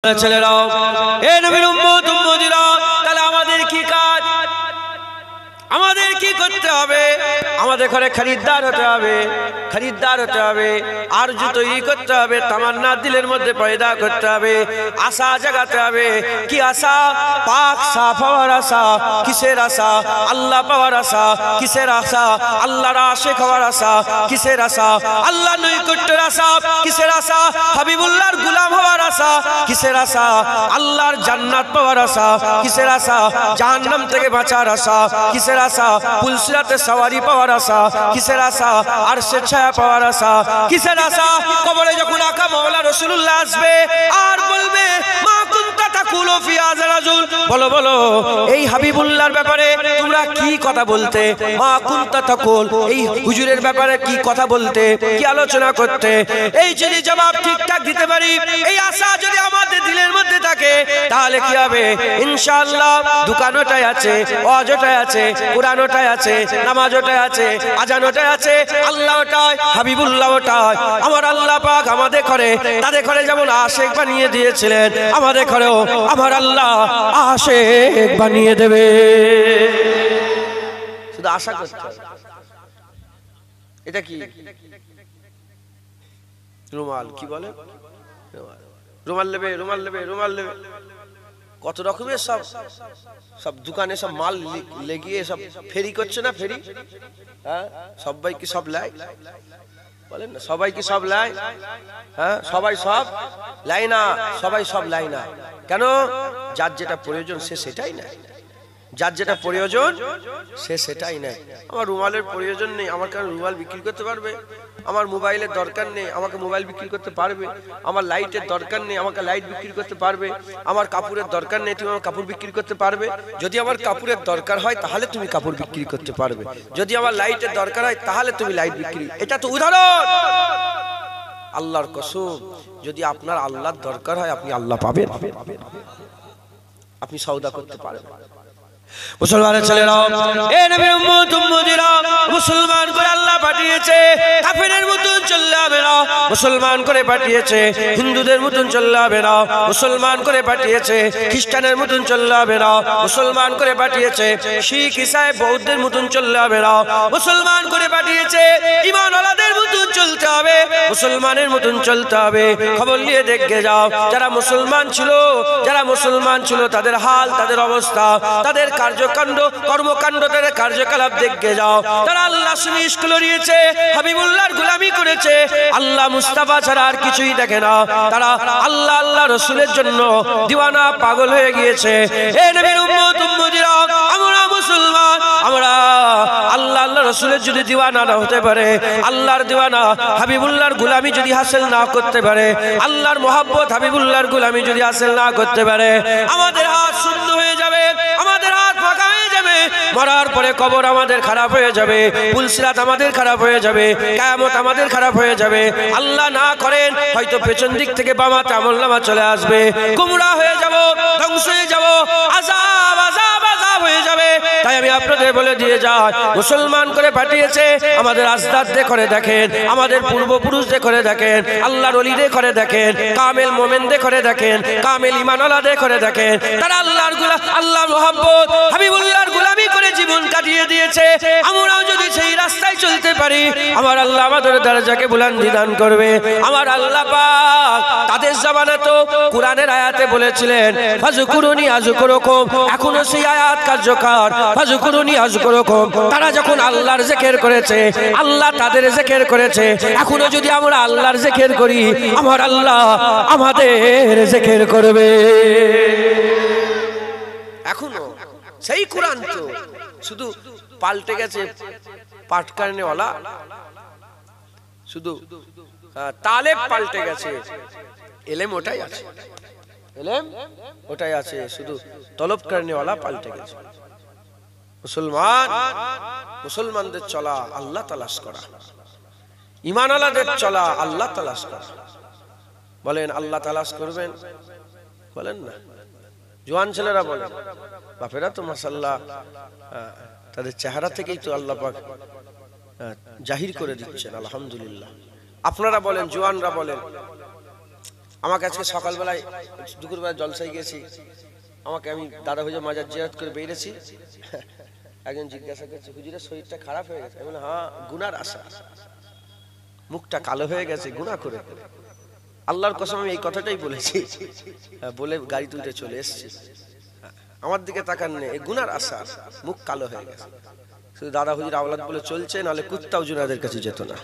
ছেলেরাও, এ নবীর উম্মত উম্মতিরা, তাহলে আমাদের কি কাজ, আমাদের কি করতে হবে? আমাদের ঘরে খরিদ্দার হতে হবে, খরিদ্দার হতে হবে, আরজু তৈরি করতে হবে, তামান্না দিলের মধ্যে পয়দা করতে হবে, আশা জাগাতে হবে। কি আশা? পাক সাফ হওয়ার আশা। কিসের আশা? আল্লাহ পাওয়ার আশা। কিসের আশা? আল্লাহর আশিক হওয়ার আশা। কিসের আশা? আল্লাহ নৈকট্যের আশা। কিসের আশা? হাবিবুল্লাহর গোলাম হওয়ার আশা। কিসের আশা? আল্লাহর জান্নাত পাওয়ার আশা। কিসের আশা? জাহান্নাম থেকে বাঁচার আশা। কিসের আশা? পুলসিরাতে সওয়ারি পাওয়ার আশা। কিসের আশা? আরশের ছায়া পাওয়ার আশা। কিসের আশা? কবরে যখন আকা মাওলা রাসূলুল্লাহ আসবে আর বলবে, মা কুনতা তাকুলু ফি হাযা রাজুল, বলো বলো এই হাবিবুল্লাহর ব্যাপারে তোমরা কি কথা বলতে? মা কুনতা তাকুল, এই হুজুরের ব্যাপারে কি কথা বলতে, কি আলোচনা করতে? এই যদি জবাব ঠিকঠাক দিতে পারি, এই আশা যদি আমাদের দিলের মধ্যে থাকে, তাহলে কি হবে? ইনশাআল্লাহ দোকানটাই আছে, ওয়াজটাই আছে, কোরআনটাই আছে, নামাজটাই আছে, আজানটাই আছে, আল্লাহটাই, হাবিবুল্লাহটাই। আমার আল্লাহ পাক আমাদের ঘরে, তাদের ঘরে যেমন আশিক বানিয়ে দিয়েছিলেন, আমাদের ঘরেও আমার আল্লাহ আশিক বানিয়ে দেবে। শুধু আশা করতে হবে। এটা কি রুমাল? কি বলে? রুমাল নেবে, রুমাল নেবে, রুমাল নেবে। কত রকমের সব সব দোকানে সব মাল লেগিয়ে সব ফেরি করছে না, ফেরি। হ্যাঁ, সবাই কি সব লাই বলেন না? সবাই কি সব লাই? হ্যাঁ, সবাই সব লাই না, সবাই সব লাই না। কেন? যার যেটা প্রয়োজন সে সেটাই না, যার যেটা প্রয়োজন সে সেটাই নেয়। আমার রুমালের প্রয়োজন নেই, আমার কারণ রুমাল বিক্রি করতে পারবে। আমার মোবাইলের দরকার নেই, আমাকে মোবাইল বিক্রি করতে পারবে। আমার লাইটের দরকার নেই, আমাকে লাইট বিক্রি করতে পারবে। আমার কাপড়ের দরকার নেই, তুমি আমার কাপড় বিক্রি করতে পারবে। যদি আমার কাপড়ের দরকার হয় তাহলে তুমি কাপড় বিক্রি করতে পারবে। যদি আমার লাইটের দরকার হয় তাহলে তুমি লাইট বিক্রি। এটা তো উদাহরণ। আল্লাহর কসম, যদি আপনার আল্লাহর দরকার হয় আপনি আল্লাহ পাবেন, আপনি সওদা করতে পারবেন। মুসলমানের ছেলেরাও, এ নবীর উম্মত উম্মতিরা, মুসলমান করে আল্লাহ পাঠিয়েছে, কাফিরের মতন চললে হবে না। মুসলমান করে পাঠিয়েছে, হিন্দুদের মতন চললে হবে না। মুসলমান করে পাঠিয়েছে, খ্রিস্টানের মতন চললে হবে না। মুসলমান করে পাঠিয়েছে, শিখ ইসাই বৌদ্ধের মতন চললে হবে না। মুসলমান করে পাঠিয়েছে, ঈমানওয়ালাদের মতন চলতে হবে, মুসলমানের মতন চলতে হবে। খবর নিয়ে দেখে যাও, যারা মুসলমান ছিল, যারা মুসলমান ছিল তাদের হাল, তাদের অবস্থা, তাদের কার্যকাণ্ড, কর্মকাণ্ড, তাদের কার্যকলাপ দেখে যাও। তারা আল্লাহ শুনে স্কুল নিয়েছে, হাবিবুল্লাহর গোলামি করেছে, আল্লাহ মুস্তাফা ছাড়া আর কিছুই দেখে না। তারা আল্লাহ আল্লাহ রসুলের জন্য দিওয়ানা, পাগল হয়ে গিয়েছে। এ নবীর উম্মত উম্মতিরা, আমরা মুসলমান, আমরা আল্লাহ আল্লাহ রসুলের যদি দিওয়ানা না হতে পারে, আল্লাহর দিওয়ানা হাবিবুল্লাহর গোলামি যদি হাসিল না করতে পারে, আল্লাহর মোহাব্বত হাবিবুল্লাহর গোলামি যদি হাসিল না করতে পারে, আমাদের হাত শূন্য হয়ে যাবে, আমাদের হাত ফাঁকা হয়ে যাবে। মরার পরে কবর আমাদের খারাপ হয়ে যাবে, পুলসিরাত আমাদের খারাপ হয়ে যাবে, কিয়ামত আমাদের খারাপ হয়ে যাবে। আল্লাহ না করেন হয়তো পেছন দিক থেকে বামাতে আমলনামা চলে আসবে, গুমরাহ হয়ে যাব, ধ্বংস হয়ে যাব, আযাব আযাব আযাব হয়ে যাবে। তাই আমি আপনাদের বলে দিয়ে যাই, মুসলমান করে পাঠিয়েছে, আমাদের আজদাদদের করে দেখেন, আমাদের পূর্বপুরুষদের করে দেখেন, আল্লাহর ওলিদের করে দেখেন, কামেল মোমেনদের করে দেখেন, কামেল ঈমানওয়ালাদের করে দেখেন। তারা আল্লাহর গোলাম, আল্লাহর মুহাব্বত, হাবিবুল্লাহর গোলামি করে জীবন কাটিয়ে দিয়েছে। আমরাও যদি সেই রাস্তায় চলতে পারি, আমার আল্লাহ আমাদের দরজাকে বুলন্দি দান করবে। আমার আল্লাহ পাক তাদের জামানা তো কোরআনের আয়াতে বলেছিলেন, ফাযকুরুনি আযকুরুকুম, এখনো সেই আয়াত কার্যকর, ফাযকুরুনি আযকুরুকুম। তারা যখন আল্লাহর জিকির করেছে, আল্লাহ তাদের জিকির করেছে, এখনো যদি আমরা আল্লাহর জিকির করি, আমার আল্লাহ আমাদের জিকির করবে। এখনো সেই কোরআন তো, শুধু পাল্টে গেছে পাটকারনেওয়ালা, শুধু তালেব পাল্টে গেছে, এলেম ওটাই আছে, এলেম ওটাই আছে, শুধু তলব করনেওয়ালা পাল্টে গেছে। মুসলমান, মুসলমানদের চলা আল্লাহ তালাশ করা, ঈমানওয়ালাদের চলা আল্লাহ তালাশ করা। বলেন আল্লাহ তালাশ করবেন? বলেন না। জওয়ান ছেলেরা বলেন, বাপেরা তো মাশাআল্লাহ তাদের চেহারা থেকেই তো আল্লাহ পাক জাহির করে দিচ্ছেন, আলহামদুলিল্লাহ। আপনারা বলেন, জওয়ানরা বলেন, আমাকে আজকে সকালবেলায় দুপুরবেলা জলসায় গেছি, আমাকে আমি দাদা হুজুর মাজার জিয়ারত করে বেরিয়েছি, একজন জিজ্ঞাসা করছে হুজুরের শরীরটা খারাপ হয়ে গেছে। আমি বললাম হ্যাঁ, গুনার আশা, মুখটা কালো হয়ে গেছে গুনাহ করে। আল্লাহর কসম আমি এই কথাটাই বলেছি, বলে গাড়ি তুলতে চলে এসেছি। আমার দিকে তাকান নেই, এই গুনার আশা, মুখ কালো হয়ে গেছে। শুধু দাদা হুজুর আওলাদ বলে চলছে, নাহলে কুত্তাও জুনাদের কাছে যেত না।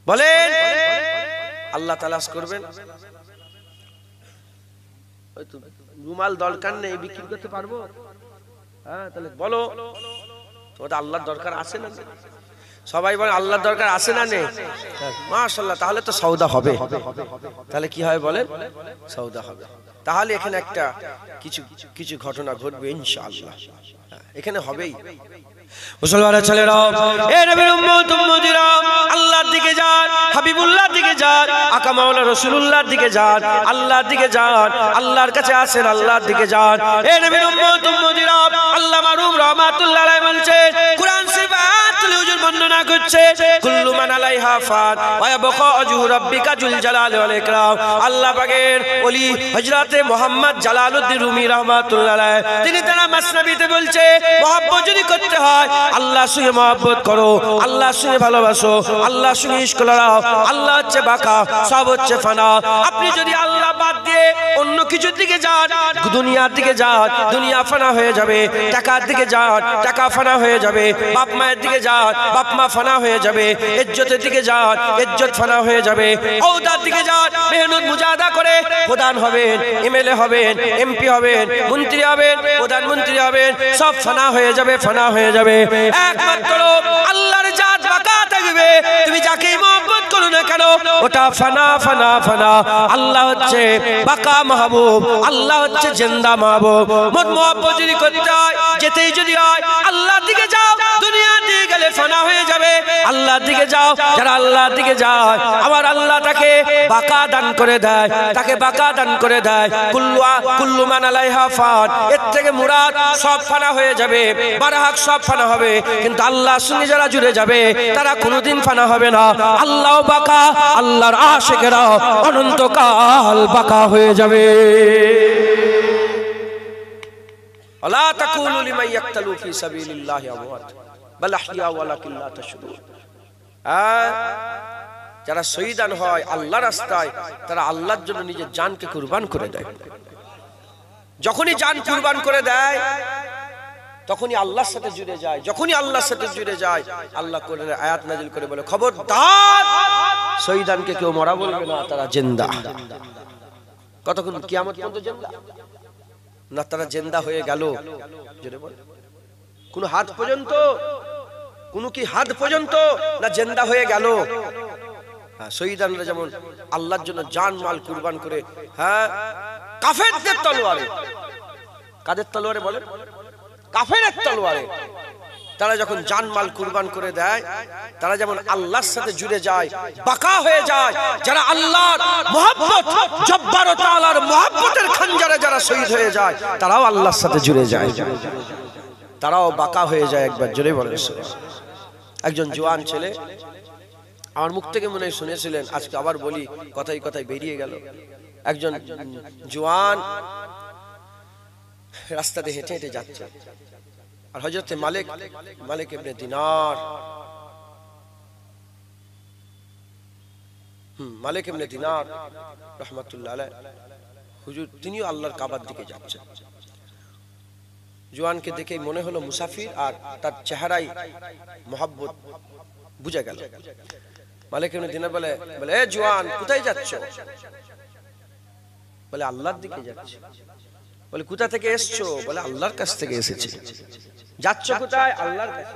বলেন আল্লাহ তালাশ করবেন, রুমাল দরকার নেই, বিক্রি করতে পারবো? হ্যাঁ, তাহলে বলো তোমাদের আল্লাহর দরকার আছে না? সবাই বলে আল্লাহর দরকার আছে না নেই? মাশাআল্লাহ, তাহলে তো সওদা হবে। তাহলে কি হয় বলেন? সওদা হবে। তাহলে এখানে একটা কিছু ঘটনা ঘটবে ইনশাআল্লাহ, এখানে হবেই। মুসলমানের ছেলেরা, এ নবীর উম্মত উম্মতিরা, আল্লাহর দিকে যান, হাবিবুল্লাহর দিকে যান, আকা মাওলানা রাসূলুল্লাহর দিকে যান, আল্লাহর দিকে যান, আল্লাহর কাছে আসেন, আল্লাহর দিকে যান। এ নবীর উম্মত উম্মতিরা, আল্লাহ মারুম রাহমাতুল্লাহ আলাইহি বলছে, কুরআন শরীফ আয়াতুল হুজুর বর্ণনা করছে, কুল্লু মান আলাইহা ফান ওয়া ইয়াবকা ওয়াজহু রাব্বিকা যুল জালালি ওয়াল ইকরাম। আল্লাহ পাকের ওলি হযরতে মুহাম্মদ জালালউদ্দিন রুমি রাহমাতুল্লাহ আলাইহি, তিনি তার মাসনাবিতে বলছে, মহব্বত যদি করতে হয় আল্লাহর সঙ্গে মহব্বত করো, আল্লাহর সঙ্গে ভালোবাসো, আল্লাহর সঙ্গে ইশক লাগাও। আল্লাহ হচ্ছে বাকা, সব হচ্ছে ফানা। আপনি যদি আল্লাহ বাদ দিয়ে অন্য কিছুর দিকে যান, দুনিয়ার দিকে যান, দুনিয়া ফানা হয়ে যাবে। টাকার দিকে যান, টাকা ফানা হয়ে যাবে। বাপ মায়ের দিকে যান, বাপ মা ফানা হয়ে যাবে। ইজ্জতের দিকে যান, ইজ্জত ফানা হয়ে যাবে। ওহদার দিকে যান, মেহনত মুজাহাদা করে প্রধান হবেন, এমএলএ হবেন, এমপি হবেন, মন্ত্রী হবেন, প্রধানমন্ত্রী হবেন, সব ফানা হয়ে যাবে, ফানা হয়ে যাবে। একমাত্র আল্লাহর জাত বাকা থাকবে। তুমি যাকে মহব্বত করো না কেন, ওটা ফানা ফানা ফানা। আল্লাহ হচ্ছে বাকা মাহবুব, আল্লাহ হচ্ছে জিন্দা মাহবুব। মোট মহব্বত যদি করতে হয়, যেতেই যদি হয়, আল্লাহর দিকে যাও। দুনিয়ার দিকে গেলে ফানা হয়ে যাবে। আল্লাহর দিকে যাও। যারা আল্লাহর দিকে যায়, আবার আল্লাহ তাকে বাকা দান করে দেয়, তাকে বাকা দান করে দেয়। কুল্লু মান আলাইহা ফান, এর থেকে মুরাদ সব ফানা হয়ে যাবে, বারহাক সব ফানা হবে। কিন্তু আল্লাহর সঙ্গে যারা জুড়ে যাবে, তারা কোনোদিন ফানা হবে না। আল্লাহ বাকা, আল্লাহর আশিকেরা অনন্তকাল বাকা হয়ে যাবে। আলা তাকুলু লিমান ইয়াকতালু ফি সাবিলিল্লাহি আমওয়াত বাল আহইয়া ওয়ালাকিন লা তাশউরুন। যারা শহীদান হয় আল্লাহর রাস্তায়, তারা আল্লাহর জন্য নিজের জানকে কুরবান করে দেয়। যখনই জান কুরবান করে দেয়, তখনই আল্লাহর সাথে জুড়ে যায়। যখনই আল্লাহর সাথে জুড়ে যায়, আল্লাহ কোরআনে আয়াত নাজিল করে বলে, খবরদার শহীদানকে কেউ মরা বলবে না, তারা জিন্দা। কতক্ষণ? কিয়ামত পর্যন্ত জিন্দা না, তারা জিন্দা হয়ে গেল। জোরে বল, কোন হাত পর্যন্ত? কোন কি হাত পর্যন্ত? না জিন্দা হয়ে গেল। শহীদানরা যেমন আল্লাহর জন্য জান মাল কুরবান করে, হ্যাঁ, কাফেরদের তলোয়ারে। কাদের তলোয়ারে বলেন? কাফেরের তলোয়ারে। তারা যখন জানমাল কুরবান করে দেয়, তারা যেমন আল্লাহর সাথে জুড়ে যায়, বাকা হয়ে যায়। যারা আল্লাহর মহব্বত, জব্বার ও তাআলার মহব্বতের খঞ্জরে যারা শহীদ হয়ে যায়, তারাও আল্লাহর সাথে জুড়ে যায়, তারাও বাকা হয়ে যায়। একবার জোরে বলেন। একজন জওয়ান ছেলে, আমার মুখ থেকে মনে হয় শুনেছিলেন, আজকে আবার বলি, কথাই কথাই বেরিয়ে গেল। একজন জওয়ান রাস্তাতে হেঁটে হেঁটে যাচ্ছে, আর হযরতে মালিক ইবনে দিনার, মালিক ইবনে দিনার রাহমাতুল্লাহ আলাইহি হুজুর, তিনিও আল্লাহর কাবার দিকে যাচ্ছেন। জওয়ানকে দেখে মনে হলো মুসাফির, আর তার চেহারায় মহব্বত বুঝে গেল। মালিক ইবনে দিনার বলে, এ জওয়ান, কোথায় যাচ্ছ? বলে আল্লাহর দিকে যাচ্ছি। বলে কোথা থেকে এসছো? বলে আল্লাহর কাছ থেকে এসেছি। যাচ্ছ কোথায়? আল্লাহর কাছে।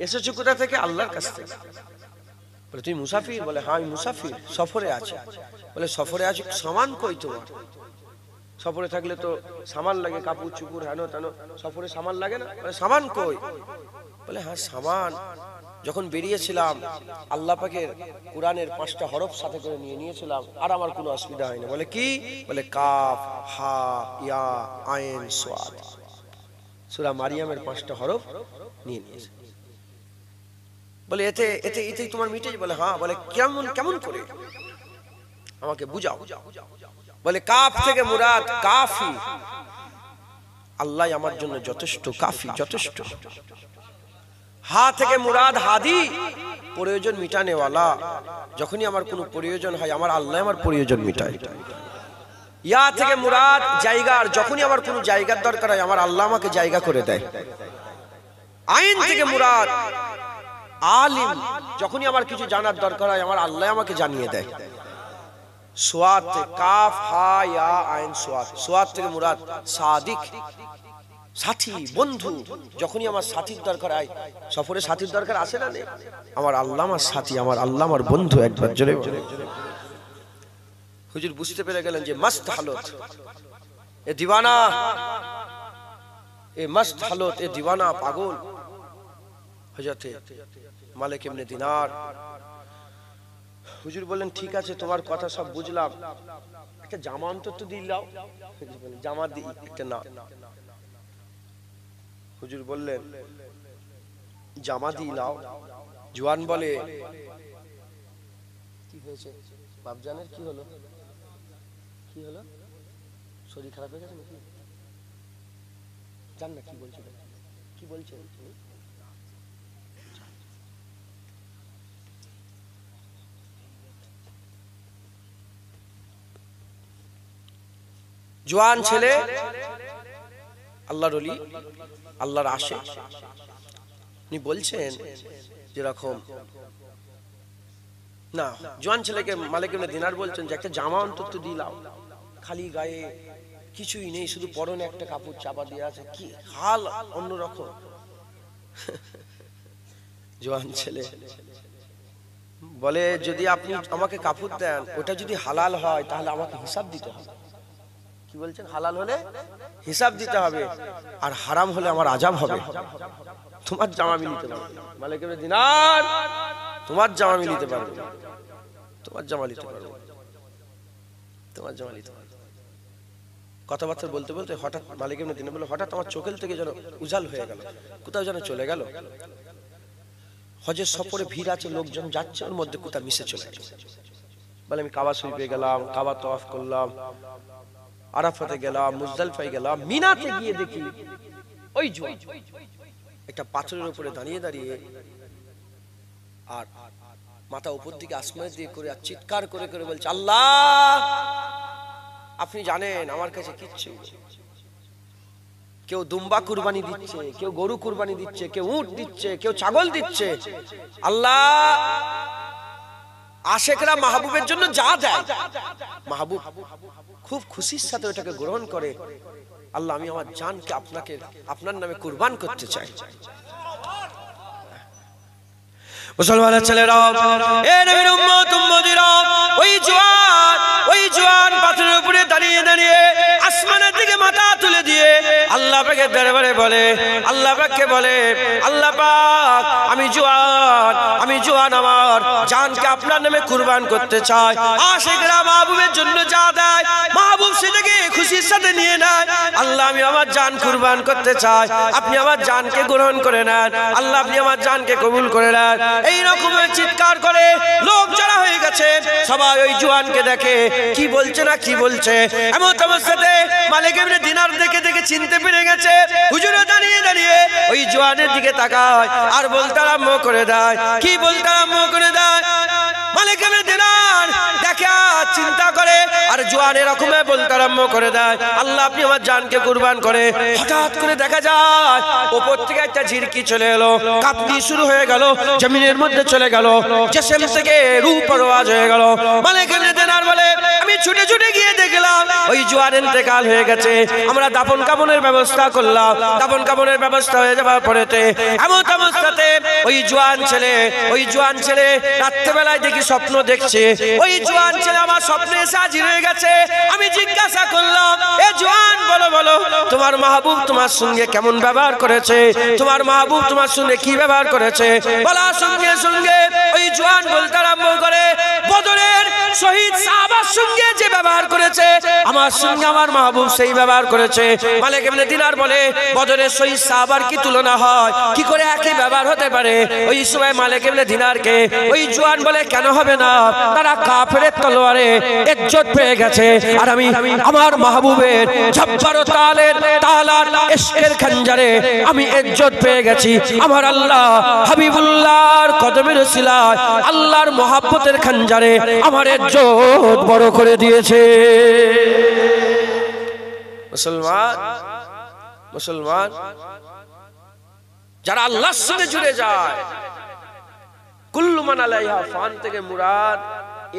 এসেছো কোথা থেকে? আল্লাহর কাছ থেকে। বলে তুমি মুসাফির? বলে হ্যাঁ, আমি মুসাফির, সফরে আছি। বলে সফরে আছি, সামান কই তোমার? সফরে থাকলে তো সামান লাগে, কাপড় চুপুর হেন তেন, সফরে সামান লাগে না? বলে সামান কই? বলে হ্যাঁ, সামান যখন বেরিয়েছিলাম, আল্লাহ পাকের কোরআনের 5টা হরফ সাথে করে নিয়েছিলাম, আর আমার কোনো অসুবিধা হয়নি। বলে কি? বলে কাফ, হা, ইয়া, আইন, সাদ, সূরা মারিয়ামের 5টা হরফ নিয়ে নিয়েছে। বলে এতেই তোমার মিটে? বলে হ্যাঁ। বলে কেমন করে? আমাকে বুঝাও। বলে কাফ থেকে মুরাদ কাফি, আল্লাহ আমার জন্য যথেষ্ট, কাফি যথেষ্ট। হা থেকে মুরাদ হাদি, প্রয়োজন মিটানেওয়ালা। যখনই আমার কোনো প্রয়োজন হয় আমার আল্লাহ আমার প্রয়োজন মিটায়। ইয়া থেকে মুরাদ জায়গার, যখনই আমার কোনো জায়গার দরকার হয় আমার আল্লাহ আমাকে জায়গা করে দেয়। আইন থেকে মুরাদ আলিম, যখনই আমার কিছু জানার দরকার হয় আমার আল্লাহ আমাকে জানিয়ে দেয়। সোয়াদ কাফ হা ইয়া আইন সোয়াদ, সোয়াদ থেকে মুরাদ সাদিক, সাথী বন্ধু। যখনই আমার সাথীর দরকার হয়, সফরে সাথীর দরকার আছে না নেই, আমার আল্লাহ আমার সাথী, আমার আল্লাহ আমার বন্ধু। একবার জোরে হুজুর বুঝতে পেরে গেলেন যে মস্ত হালত এ দিওয়ানা, এ মস্ত হালত এ দিওয়ানা পাগল। হযরতে মালিক ইবনে দিনার হুজুর বললেন ঠিক আছে তোমার কথা সব বুঝলাম, একটা জামা অন্তত দিলাও। জামা দিই একটা না। হুজুর বললেন জামা দিলাও। জওয়ান বলে কি হয়েছে বাপজানের, কি হলো, কি হলো, শরীর খারাপ হয়ে গেছে নাকি? জান না কি বলছে, কি বলছে? জওয়ান ছেলে, আল্লাহর ওলি, আল্লাহর আশিক। উনি বলছেন যেরকম না, জওয়ান ছেলেকে মালিক ইবনে দিনার বলছেন যে একটা জামা অন্তত দিলাও। খালি গায়ে কিছুই নেই, শুধু পরনে একটা কাপড় চাপা দিয়ে আছে, কি হাল অন্যরকম। জওয়ান ছেলে বলে যদি আপনি আমাকে কাপড় দেন, ওটা যদি হালাল হয় তাহলে আমাকে হিসাব দিতে হবে। কি বলছেন? হালাল হলে হিসাব দিতে হবে, আর হারাম হলে আমার আযাব হবে। তোমার জামা আমি নিতে পারবো, মালিক ইবনে দিনার তোমার জামা আমি নিতে পারবো, তোমার জামা নিতে পারবো, তোমার জামা নিতে পারবো। কথাবার্তা বলতে বলতে হঠাৎ মালিক ইবনে দিনার বলে হঠাৎ আমার চোখের থেকে যেন উজাল হয়ে গেল, কোথাও যেন চলে গেল। হজের সফরে ভিড় আছে, লোকজন যাচ্ছে, ওর মধ্যে কোথাও মিশে চলে গেল। বলে আমি কাবা শরীফে গেলাম, কাবা তওয়াফ করলাম, আরাফাতে গেলাম, মুজদালিফায় গেলাম, মিনাতে গিয়ে দেখি ওই জওয়ান একটা পাথরের উপরে দাঁড়িয়ে দাঁড়িয়ে আর মাথা উপর দিকে আসমানের দিকে করে আর চিৎকার করে করে বলছে আল্লাহ আপনি জানেন আমার কাছে কিচ্ছু। কেউ দুম্বা কুরবানি দিচ্ছে, কেউ গরু কুরবানি দিচ্ছে, কেউ উট দিচ্ছে, কেউ ছাগল দিচ্ছে। আল্লাহ আশেকরা মাহবুবের জন্য যা দেয় মাহবুব খুব খুশির সাথে ওটাকে গ্রহণ করে। আল্লাহ আমি আমার জানকে আপনাকে আপনার নামে কুরবান করতে চাই। মুসলমানের ছেলেরা, এ নবীর উম্মত উম্মতিরা, ওই জওয়ান পাথরের উপরে দাঁড়িয়ে দাঁড়িয়ে আসমানের দিকে মাথা তুলে দিয়ে আল্লাহ পাকের দরবারে বলে, আল্লাহ পাককে বলে আল্লাহ পাক আমি জওয়ান আমার জানকে আপনার নামে কুরবান করতে চাই। আশিকরা মাহবুবের জন্য যা দেয় মাহবুব সেটাকে খুশির সাথে নিয়ে নেয়। আল্লাহ আমি আমার জান কুরবান করতে চাই, আপনি আমার জানকে গ্রহণ করে নেন। আল্লাহ আপনি আমার জানকে কবুল করে নেন। এই রকম চিৎকার করে লোক জড়া হয়ে গেছে, সবাই ওই জওয়ানকে দেখে কি বলছে না কি বলছে। এমন অবস্থাতে মালিক ইবনে দিনার দেখে দেখে চিনতে পেরে গেছে। হুজুরে দাঁড়িয়ে দাঁড়িয়ে ওই জওয়ানের দিকে তাকায় আর বলতে আরম্ভ করে দেয়। কি বলতে আরম্ভ করে দেয়? মালিক ইবনে দিনার দেখে চিন্তা করে আর জওয়ান এরকম বলতে আরম্ভ করে দেয় আল্লাহ আপনি আমার জানকে কুরবান করে। হঠাৎ করে দেখা যায় উপর থেকে একটা ঝিরকি চলে এলো, কাঁপনি শুরু হয়ে গেল, জমিনের মধ্যে চলে গেল, জিসম থেকে রূহ পরওয়াজ হয়ে গেল। মালিক ইবনে দিনার বলে আমি ছুটে ছুটে গিয়ে দেখলাম ওই জওয়ান ইন্তেকাল হয়ে গেছে। আমরা দাফন কাফনের ব্যবস্থা করলাম, দাফন কাফনের ব্যবস্থা হয়ে যাওয়ার পরেতে এমন অবস্থাতে ওই জওয়ান ছেলে রাত্রেবেলায় দেখি স্বপ্ন দেখছে। ওই জওয়ান ছেলে আমার স্বপ্নে এসে হাজির হয়ে গেছে। আমি জিজ্ঞাসা করলাম এ জওয়ান বলো তোমার মাহবুব তোমার সঙ্গে কেমন ব্যবহার করেছে, তোমার মাহবুব তোমার সঙ্গে কি ব্যবহার করেছে। বলার সঙ্গে সঙ্গে ওই জওয়ান বলতে আরম্ভ করে, বদরের শহীদ সাহাবার সঙ্গে যে ব্যবহার করেছে আমার সঙ্গে আমার মাহবুব সেই ব্যবহার করেছে। মালিক ইবনে দিনার বলে, বদরের শহীদ সাহাবার কি তুলনা হয়, কি করে একই ব্যবহার হতে পারে। ওই সময় মালিক ইবনে দিনারকে ওই জওয়ান বলে, কেন হবে না, তারা কাফেরের তলোয়ারে ইজ্জত পেয়ে গেছে, আর আমি আমার মাহবুবের জব্বারতালের তালার ইশকের খঞ্জরে আমি ইজ্জত পেয়ে গেছি। আমার আল্লাহ হাবিবুল্লাহর কদমের সিলায় আল্লাহর মহব্বতের খঞ্জরে আমার ইজ্জত বড় করে দিয়েছে। মুসলমান মুসলমান যারা আল্লাহর সঙ্গে জুড়ে যায়, কুল্লু মান আলাইহা ফান থেকে মুরাদ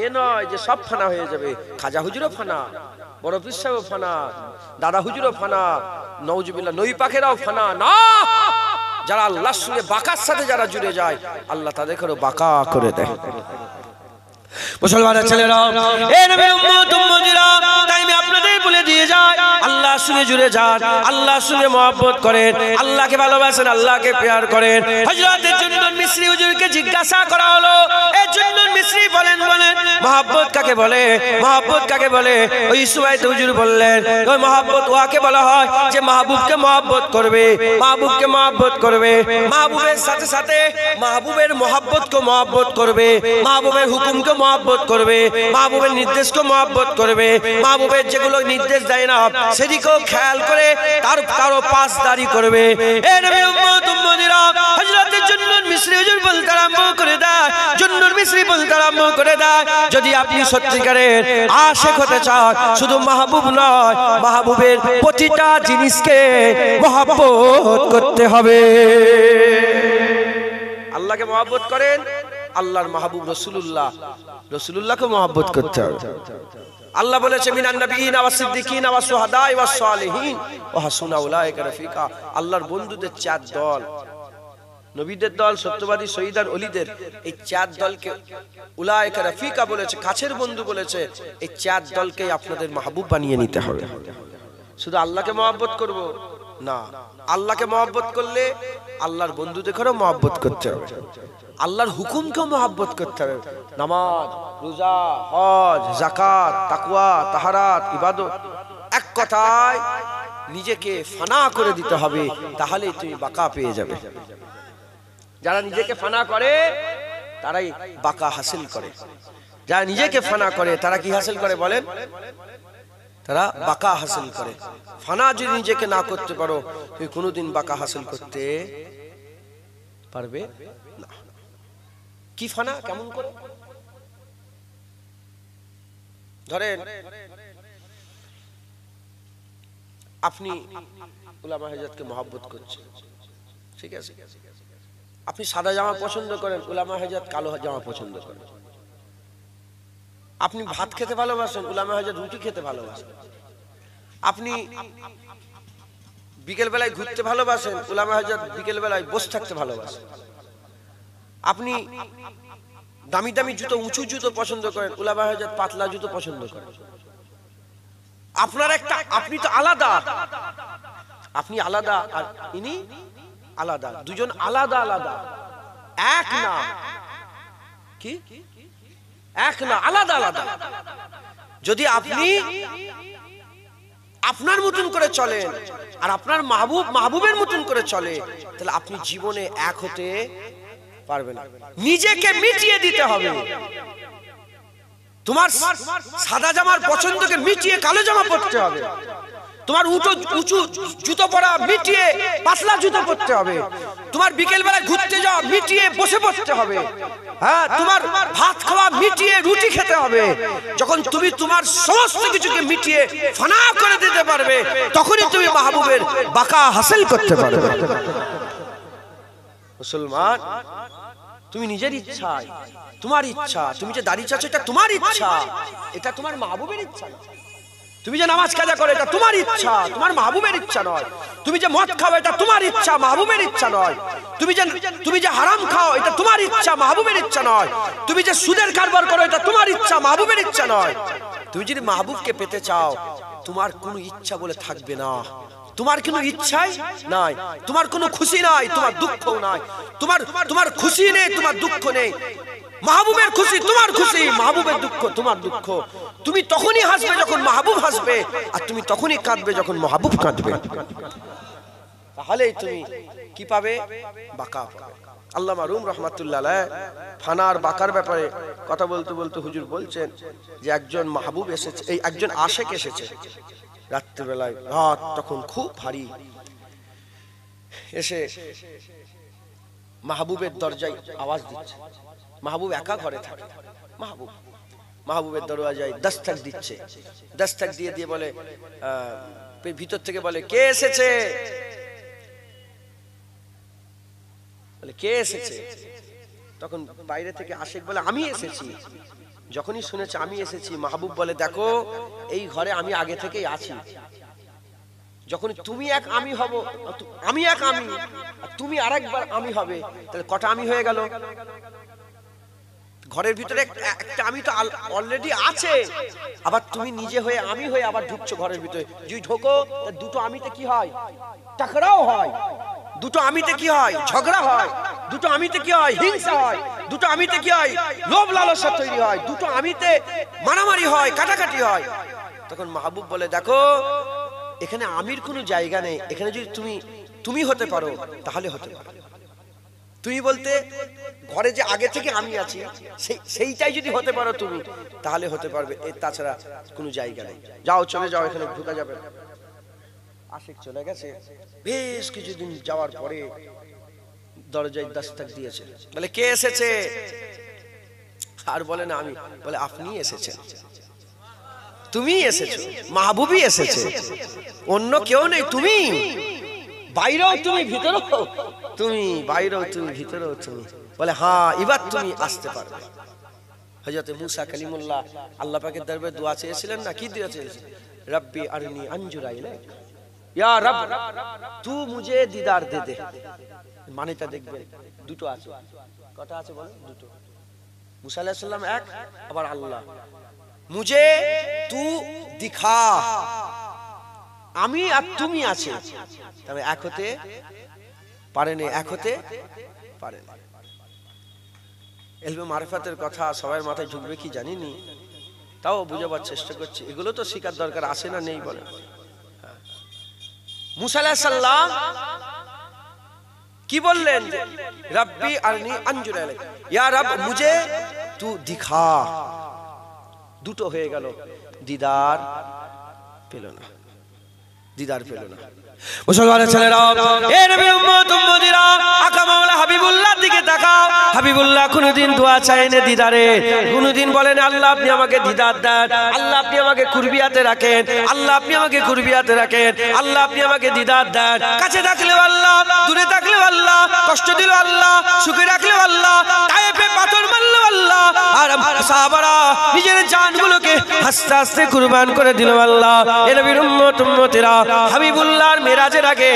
এ নয় যে সব ফানা হয়ে যাবে। খাজা হুজুরও ফানা, বড় পীর সাহেবও ফানা, দাদা হুজুরও ফানা, নওজুবিল্লাহ নই পাখেরাও ফানা না। যারা আল্লাহর সঙ্গে বাকার সাথে যারা জুড়ে যায় আল্লাহ তাদেরকেও বাকা করে দেয়। মুসলমানের ছেলেরা, এ নবীর উম্মত উম্মতিরা, তাই আমি আপনাদের বলে দিয়ে যাই, আল্লাহর সঙ্গে জুড়ে যান, আল্লাহর সঙ্গে মহব্বত করেন, আল্লাহকে ভালোবাসেন, আল্লাহকে প্যার করেন। হযরত জুন্নুন মিসরি হুজুরকে জিজ্ঞাসা করা হলো, এ জুন্নুন মিসরি বলেন মহব্বত কাকে বলে, মহব্বত কাকে বলে। ওই সময় হুজুর বললেন, ওই মহব্বত ওয়াকে বলা হয় যে মাহবুবকে মহব্বত করবে, মাহবুবকে মহব্বত করবে, মাহবুবের সাথে সাথে মাহবুবের মহব্বতকে মহব্বত করবে, মাহবুবের হুকুমকে মহব্বত করবে, মাহবুবের নির্দেশকে মহব্বত করবে, মাহবুবের যেগুলো নির্দেশ দেয় না সেদিকেও খেয়াল করে তারও পাসদারি করবে। এ নবীর উম্মত উম্মতিরা, হযরত জুন্নুন মিসরি হুজুর বলতে আরম্ভ করে দেয়, জুন্নুন মিসরি বলতে আরম্ভ করে দেয়, যদি আপনি সত্যিকারের আশিক হতে চান, শুধু মাহবুব নয়, মাহবুবের প্রতিটা জিনিসকে মহব্বত করতে হবে। আল্লাহকে মহব্বত করেন, আল্লাহর মাহবুব রাসূলুল্লাহ, রাসূলুল্লাহকে মহব্বত করতে হবে। আল্লাহ বলেছে, মিনান নবিয়িনা ওয়াস সিদ্দিকিনা ওয়াস শুহাদায়ে ওয়াস সালিহিন ওয়া হাসুনা উলাইকা রাফিকা। আল্লাহর বন্ধুদের চার দল, নবীদের দল, সত্যবাদী, শহীদ আর ওলিদের, এই চার দলকে উলাইকা রাফিকা বলেছে, কাছের বন্ধু বলেছে। এই চার দলকে আপনাদের মাহবুব বানিয়ে নিতে হবে। শুধু আল্লাহকে মহব্বত করব না, আল্লাহকে মহব্বত করলে আল্লাহর বন্ধুদেরও মহব্বত করতে হবে, আল্লাহর হুকুমকেও মহব্বত করতে হবে। নামাজ, রোজা, হজ, যাকাত, তাকওয়া, তাহারাত, ইবাদত, এক কথায় নিজেকে ফানা করে দিতে হবে, তাহলেই তুমি বাকা পেয়ে যাবে। যারা নিজেকে ফানা করে তারাই বাকা হাসিল করে, যারা নিজেকে ফানা করে তারা কি হাসিল করে বলেন? তারা বাকা হাসিল করে। ফানা যদি নিজেকে না করতে পারো তুমি কোনোদিন বাকা হাসিল করতে পারবে না। কি ফানা কেমন করে? ধরেন আপনি উলামা হাজরাতকে মহব্বত করছেন, ঠিক আছে, আপনি সাদা জামা পছন্দ করেন, উলামা হাজরাত কালো জামা পছন্দ করেন। আপনি ভাত খেতে ভালোবাসেন, উলামা হাজরাত রুটি খেতে ভালোবাসেন। আপনি বিকেল বেলায় ঘুরতে ভালোবাসেন, উলামা হাজরাত বিকেল বেলায় বসে থাকতে ভালোবাসেন। আপনি দামি দামি জুতো, উঁচু জুতো পছন্দ করেন, উলামা হাজরাত পাতলা জুতো পছন্দ করেন। আপনার একটা, আপনি তো আলাদা, আপনি আলাদা আর ইনি আলাদা, দুজন আলাদা আলাদা, এক না। কি এক না, আলাদা আলাদা। যদি আপনি আপনার মতন করে চলেন আর আপনার মাহবুব মাহবুবের মতন করে চলে, তাহলে আপনি জীবনে এক হতে পারবেন না। নিজেকে মিটিয়ে দিতে হবে। তোমার সাদা জামার পছন্দকে মিটিয়ে কালো জামা পরতে হবে। তোমার উঁচু জুতো পরা মিটিয়ে পাতলা জুতো পরতে হবে। তোমার বিকেল বেলা ঘুরতে যাওয়া মিটিয়ে বসে পড়তে হবে। হ্যাঁ, তোমার ভাত খাওয়া মিটিয়ে রুটি খেতে হবে। যখন তুমি তোমার সমস্ত কিছুকে মিটিয়ে ফানা করে দিতে পারবে, তখনই তুমি মাহবুবের বাকা হাসিল করতে পারবে। মুসলমান, তুমি নিজের ইচ্ছায়, তোমার ইচ্ছা, তুমি যে দাড়ি চাচ্ছ এটা তোমার ইচ্ছা, এটা তোমার মাহবুবের ইচ্ছা না। তুমি যে নামাজ কাজা করো এটা তোমার ইচ্ছা, তোমার মাহবুবের ইচ্ছা নয়। তুমি যে মদ খাও এটা তোমার ইচ্ছা, মাহবুবের ইচ্ছা নয়। তুমি যে হারাম খাও এটা তোমার ইচ্ছা, মাহবুবের ইচ্ছা নয়। তুমি যে সুদের কারবার করো এটা তোমার ইচ্ছা, মাহবুবের ইচ্ছা নয়। তুমি যদি মাহবুবকে পেতে চাও তোমার কোনো ইচ্ছা বলে থাকবে না, তোমার কোনো ইচ্ছাই নাই, তোমার কোনো খুশি নাই, তোমার দুঃখও নাই, তোমার খুশি নেই, তোমার দুঃখ নেই। মাহবুবের খুশি তোমার খুশি, মাহবুবের দুঃখ তোমার দুঃখ। তুমি তখনই হাসবে যখন মাহবুব হাসবে, আর তুমি তখনই কাঁদবে যখন মাহবুব কাঁদবে। তাহলেই তুমি কি পাবে? বাকা পাবে। আল্লামা রুম রাহমাতুল্লাহ আলাইহি ফানার বাকার ব্যাপারে কথা বলতে বলতে হুজুর বলছেন যে একজন মাহবুব এসেছে, এই একজন আশেক এসেছে রাত্রিবেলায়, রাত তখন খুব ভারী, এসে মাহবুবের দরজায় আওয়াজ দিচ্ছে। মাহবুব একা ঘরে থাকে, মাহবুবের দরজায় দস্তক দিচ্ছে। দস্তক দিয়ে দিয়ে বলে, ভিতর থেকে বলে কে এসেছে? বলে কে এসেছে? তখন বাইরে থেকে আশেক বলে আমি এসেছি। যখনই শুনেছে আমি এসেছি, মাহবুব বলে দেখো এই ঘরে আমি আগে থেকেই আছি। যখন তুমি এক আমি হব, আমি এক আমি, আর তুমি আরেকবার আমি হবে, তাহলে কটা আমি হয়ে গেল? ঘরের ভিতরে একটা আমি তো অলরেডি আছে, আবার তুমি নিজে হয়ে আমি হয়ে আবার ঢুকছো ঘরের ভিতরে। যদি ঢোকো দুটো আমিতে কি হয়? টাকরাও হয়। দুটো আমিতে কি হয়? ঝগড়া হয়। দুটো আমিতে কি হয়? হিংসা হয়। দুটো আমিতে কি হয়? লোভ লালসা তৈরি হয়। দুটো আমিতে মারামারি হয়, কাটাকাটি হয়। তখন মাহবুব বলে দেখো এখানে আমির কোনো জায়গা নেই, এখানে যদি তুমি হতে পারো তাহলে হতে পারো। তুমি বলতে ঘরে যে আগে থেকে আমি আছি সেইটাই যদি হতে পারো তুমি, তাহলে হতে পারবে, এর তাছাড়া কোনো জায়গা নেই। যাও চলে যাও, এখানে ঢোকা যাবে না। আশিক চলে গেছে। বেশ কিছুদিন যাওয়ার পরে দরজায় দস্তক দিয়েছে, বলে কে এসেছে? আর বলে না আমি, বলে আপনি এসেছেন, তুমি এসেছো, মাহবুবই এসেছে, অন্য কেউ নেই। তুমি বাইরেও তুমি, ভিতরেও তুমি, বাইরেও তুমি, ভিতরেও তুমি। বলে হ্যাঁ এবার তুমি আসতে পারবে। হযরত মুসা কালিমুল্লাহ আল্লাহ পাকের দরবারে দোয়া চেয়েছিলেন না? কি দোয়া চেয়েছিলেন? রব্বি আরনি আনজুরা ইলাইক, ইয়া রব তু মুঝে দিদার দে দে। মানেটা দেখবেন দুটো আছে। কটা আছে বলেন? দুটো। মুসা আলাইহিস সালাম এক, আবার আল্লাহ। মুঝে তু দিখা, আমি আর তুমি আছে, তবে এক হতে পারেনি, এক হতে পারে না। ইলমে মারিফাতের কথা সবার মাথায় ঢুকবে কি জানিনি, তাও বুঝাবার চেষ্টা করছি। এগুলো তো শিকার দরকার, আসে না নেই বলে। মুসা আলাইহিস সালাম কি বললেন? রব্বি আরনি আনজুরা ইলাইক, ইয়া রব মুঝে তু দিখা। দুটো হয়ে গেল, দিদার পেল না, দিদার পেল না। মুসলমানের ছেলেরা, এ নবীর উম্মত উম্মতিরা, আকা মাওলা হাবিবুল্লাহর দিকে তাকাও। হাবিবুল্লাহ কোনদিন দোয়া চায়নি দিদারে, কোনদিন বলেন আল্লাহ আপনি আমাকে দিদার দেন, আল্লাহ আপনি আমাকে কুরবিয়াতে রাখেন, আল্লাহ আপনি আমাকে কুরবিয়াতে রাখেন, আল্লাহ আপনি আমাকে দিদার দেন। কাছে থাকলেও আল্লাহ, দূরে থাকলেও আল্লাহ, কষ্ট দিল আল্লাহ, সুখে রাখলেও আল্লাহ, তায়েফে পাথর মারলো আল্লাহ, আর সাহাবারা নিজের জানগুলোকে আস্তে আস্তে কুরবান করে দিল আল্লাহ। এ নবীর উম্মত উম্মতিরা, হাবিবুল্লাহর মেরাজের আগে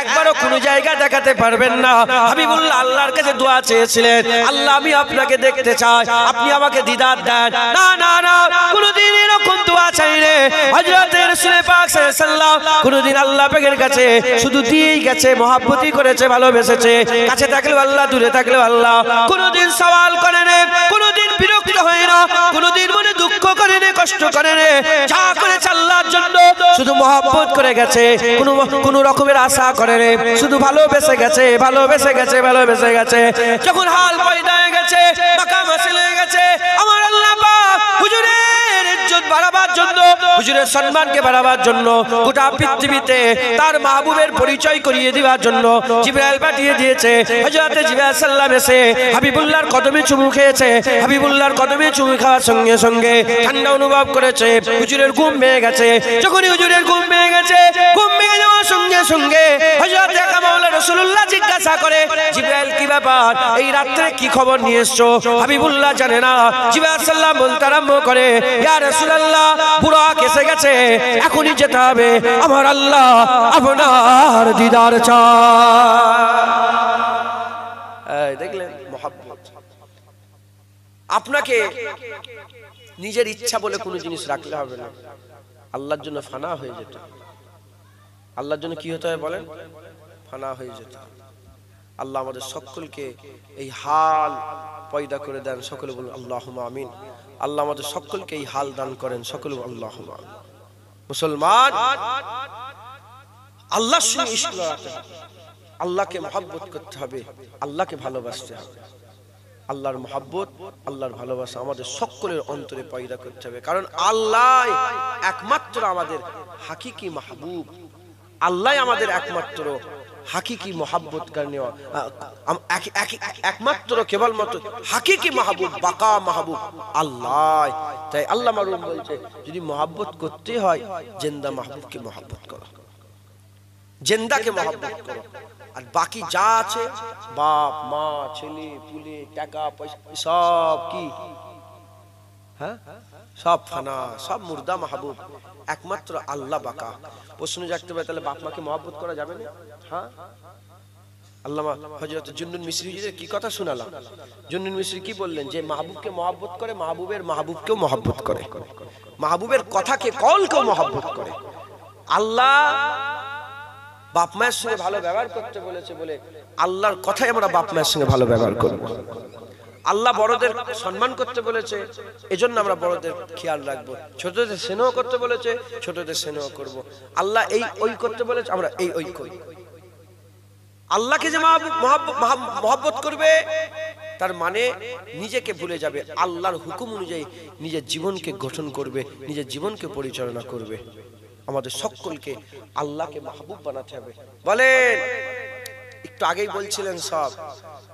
একবারও কোনো জায়গা দেখাতে পারবেন না। হাবিবুল্লাহ আল্লাহর কাছে দোয়া চেয়েছিলেন, আল্লাহ আমি আপনাকে দেখতে চাই, আপনি আমাকে দিদার দেন। না না না, কোনদিন এরকম দোয়া চাইলে হযরত রাসূল পাক সাল্লাল্লাহু আলাইহি ওয়াসাল্লাম কোনদিন আল্লাহ পাকের কাছে শুধু দিয়েই গেছে, মহব্বতই করেছে, ভালোবেসেছে। কাছে থাকলেও আল্লাহ, দূরে থাকলেও আল্লাহ, কোনদিন সওয়াল করে না, কোনদিন বিরক্ত হয় না, কোনদিন মনে দুঃখ করে না, কষ্ট করে না। যা করেছে আল্লাহর জন্য, শুধু মহব্বত করে গেছে, কোন রকমের আশা করে না, শুধু ভালোবেসে গেছে, ভালোবেসে গেছে, ভালোবেসে গেছে। যখন হাল পয়দা হয়ে গেছে, মাকাম হাসিল হয়ে গেছে, আমার আল্লাহ পাক হুজুরের ইজ্জত বাড়াবার জন্য, হুজুরের সম্মানকে বাড়াবার জন্য, গোটা পৃথিবীতে তার মাহবুবের পরিচয় করিয়ে দেওয়ার জন্য জিবরাইল পাঠিয়ে দিয়েছে। হযরত জিবরাইল সাল্লাম এসে হাবিবুল্লাহর কদমে চুমু খেয়েছে। হাবিবুল্লাহর কদমে চুমু খাওয়ার সঙ্গে সঙ্গে ঠান্ডা অনুভব করেছে, হুজুরের ঘুম ভেঙে গেছে। যখনই হুজুরের ঘুম ভেঙে গেছে, ঘুম ভেঙে যাওয়ার সঙ্গে সঙ্গে হযরত আকা মাওলা রাসূলুল্লাহ জিজ্ঞাসা করে, জিবরাইল কি ব্যাপার, এই রাতে কি খবর নিয়ে এসছো? হাবিবুল্লাহ জানে না। জিবরাইল সাল্লাম বলতে আরম্ভ করে, ইয়া রাসূলুল্লাহ বুরাক এসে গেছে, এখনই যেতে হবে, আমার আল্লাহ আপনার দিদার চায়। দেখলেন মহব্বত। আপনাকে নিজের ইচ্ছা বলে কোনো জিনিস রাখলে হবে না। আল্লাহর জন্য ফানা হয়ে যেত। আল্লাহর জন্য কি হতে হয় বলেন? ফানা হয়ে যেত। আল্লাহ আমাদের সকলকে এই হাল পয়দা করে দেন, সকলে বলুন আল্লাহুম্মা আমিন। আল্লাহ আমাদের সকলকে এই হাল দান করেন, সকলে বলুন আল্লাহুম্মা আমিন। মুসলমান, আল্লাহর সঙ্গে ইশক রাখতে হবে, আল্লাহকে মহব্বত করতে হবে, আল্লাহকে ভালোবাসতে হবে। আল্লাহর মহব্বত, আল্লাহর ভালোবাসা আমাদের সকলের অন্তরে পয়দা করতে হবে, কারণ আল্লাহ একমাত্র আমাদের হাকিকি মাহবুব। আল্লাহ আমাদের একমাত্র হাকিকি মহব্বত করনে একমাত্র কেবলমাত্র হাকিকি মাহবুব, বাকা মাহবুব আল্লাহ। তাই আল্লাহ মারুম বলছে, যদি মহব্বত করতে হয় জিন্দা মাহবুবকে মহব্বত করো, জিন্দাকে মহব্বত করো। আর বাকি যা আছে বাপ মা ছেলে পুলে টাকা পয়সা সব কি, হ্যাঁ সব ফানা, সব মুর্দা মাহবুব, একমাত্র আল্লাহ বাকা। প্রশ্ন জাগতে পারে, তাহলে বাপ মাকে মহব্বত করা যাবে না? হ্যাঁ, আল্লামা হযরত জুন্নুন মিসরি কি কথা শোনালাম। জুন্নুন মিসরি কি বললেন? যে মাহবুবকে মহব্বত করে, মাহবুবের মাহবুবকেও মহব্বত করে, মাহবুবের কথাকে কলকেও মহব্বত করে। আল্লাহ বাপ মায়ের সঙ্গে ভালো ব্যবহার করতে বলেছে বলে আল্লাহর কথাই আমরা বাপ মায়ের সঙ্গে ভালো ব্যবহার করব। আল্লাহ বড়দের সম্মান করতে বলেছে, এজন্য আমরা বড়দের খেয়াল রাখবো। ছোটদের স্নেহ করতে বলেছে, ছোটদের স্নেহ করব। আল্লাহ এই ওই করতে বলেছে, আমরা এই ওই করি। আল্লাহকে যে মহব্বত করবে তার মানে নিজেকে ভুলে যাবে, আল্লাহর হুকুম অনুযায়ী নিজের জীবনকে গঠন করবে, নিজের জীবনকে পরিচালনা করবে। আমাদের সকলকে আল্লাহকে মাহবুব বানাতে হবে। বলেন, একটু আগেই বলছিলেন সব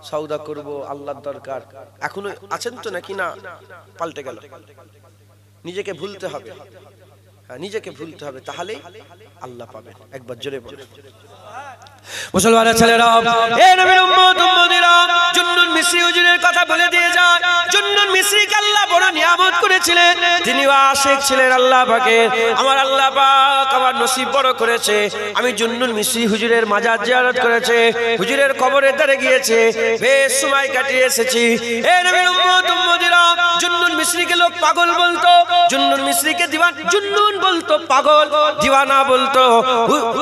সওদা করব, আল্লাহর দরকার, এখনো আছেন তো নাকি না? পাল্টে গেল। নিজেকে ভুলতে হবে, হ্যাঁ নিজেকে ভুলতে হবে, তাহলেই আল্লাহ পাবেন। একবার জোরে বলেন। মুসলমানের ছেলেরা, এ নবীর উম্মত উম্মতিরা, জুন্নুন মিসরি হুজুরের কথা বলে দিয়ে যায়। জুন্নুন মিসরিকে আল্লাহ বড় নিয়ামত করেছিলেন, তিনি আশিক ছিলেন আল্লাহ পাকের। আমার আল্লাহ পাক আমার নসিব বড় করেছে, আমি জুন্নুন মিসরি হুজুরের মাজার জিয়ারত করেছে, হুজুরের কবরের ধারে গিয়েছে, বেশ সময় কাটিয়ে এসেছি। এ নবীর উম্মত উম্মতিরা, জুন্নুন মিসরিকে লোক পাগল বলতো, জুন্নুন মিসরিকে জুন্নুন বলতো, পাগল দিওয়ানা বলতো।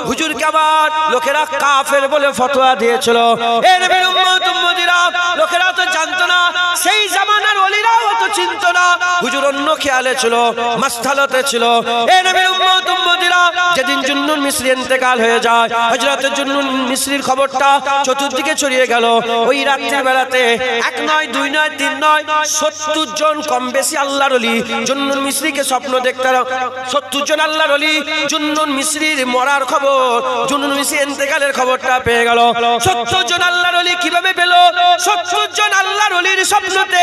হুজুরকে আবার লোকেরা কাফের বলে ফতোয়া দিয়েছিল। এ নবীর উম্মত উম্মতিরা, লোকেরা তো জানতো না, সেই জামানার ওলিরাও তো চিনতো না। হুজুর অন্য খেয়ালে ছিল, মাসথালতে ছিল। এ নবীর উম্মত উম্মতিরা, যেদিন জুন্নুন মিসরি ইন্তেকাল হয়ে যায়, হযরত জুন্নুন মিসরির খবরটা চতুর্দিকে ছড়িয়ে গেল। ওই রাত্রির বেলাতে এক নয়, দুই নয়, তিন নয়, 70 জন কম বেশি আল্লাহর ওলি জুন্নুন মিসরিকে স্বপ্ন দেখতে। 70 জন আল্লাহর ওলি জুন্নুন মিসরির মরার খবর, জুন্নুন মিসরি ইন্তেকালের খবরটা পেয়ে গেল। 70 জন আল্লাহর ওলি কিভাবে পেল? 70 জন আল্লাহর ওলির স্বপ্নতে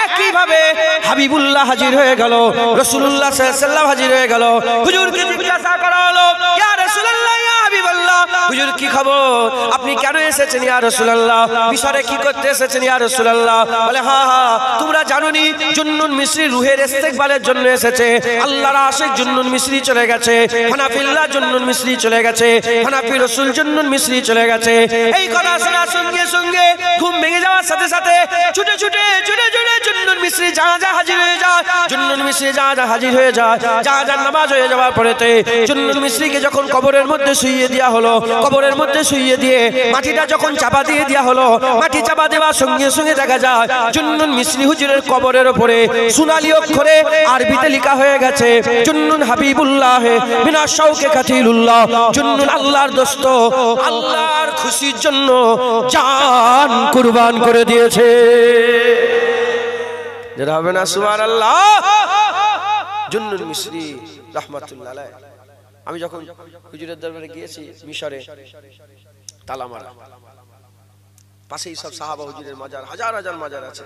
একই ভাবে হাবিবুল্লাহ হাজির হয়ে গেল, রাসূলুল্লাহ সাল্লাল্লাহু আলাইহি ওয়াসাল্লাম হাজির হয়ে গেল। হুজুরকে জিজ্ঞাসা করা হলো, ইয়া রাসূলুল্লাহ, ইয়া হাবিবাল্লাহ, হুজুর কি খবর? আপনি কেন এসেছেন ইয়া রাসূলুল্লাহ? মিশরে কি করতে এসেছেন ইয়া রাসূলুল্লাহ? বলে, হ্যাঁ হ্যাঁ, তোমরা জানোনি জুন্নুন মিসরি রুহের ইস্তেকবালের জন্য এসেছে। আল্লাহর আশিক জুন্নুন মিসরি চলে গেছে, হানাফিল্লাহ জুন্নুন মিসরি চলে গেছে, হানাফি রাসূল জুন্নুন মিসরি চলে গেছে। এই কথা শোনার সঙ্গে সঙ্গে ঘুম ভেঙে যাওয়ার সাথে সাথে ছুটে ছুটে ছুটে ছুটে জুন্নুন মিসরি জানাজা হাজির হয়ে যায়। জুন্নুন মিসরি জানাজা হাজির হয়ে যায়। জানাজার নামাজ হয়ে যাওয়ার পরেতে জুন্নুন মিসরিকে যখন কবরের মধ্যে শুইয়ে দেওয়া হলো, কবরের মধ্যে শুইয়ে দিয়ে মাটিটা যখন চাপা দিয়ে দেওয়া হলো, মাটি চাপা দেওয়ার সঙ্গে সঙ্গে দেখা যায় জুন্নুন মিসরি হুজুরের কবরের উপরে সোনালী অক্ষরে আরবিতে লেখা হয়ে গেছে, জুন্নুন হাবিবুল্লাহ বিনা শৌকে কাতিলুল্লাহ। জুন্নুন আল্লাহর দোস্ত, আল্লাহর খুশির জন্য জান কুরবান করে দিয়েছে। যেটা হবে না সুবহানাল্লাহ। জুন্নুন মিসরি রাহমাতুল্লাহ আলাইহি, আমি যখন হুজুরের দরবারে গিয়েছি মিশরে, তালামারা পাশেই সব সাহাবা হুজুরের মাজার, হাজার হাজার মাজার আছে।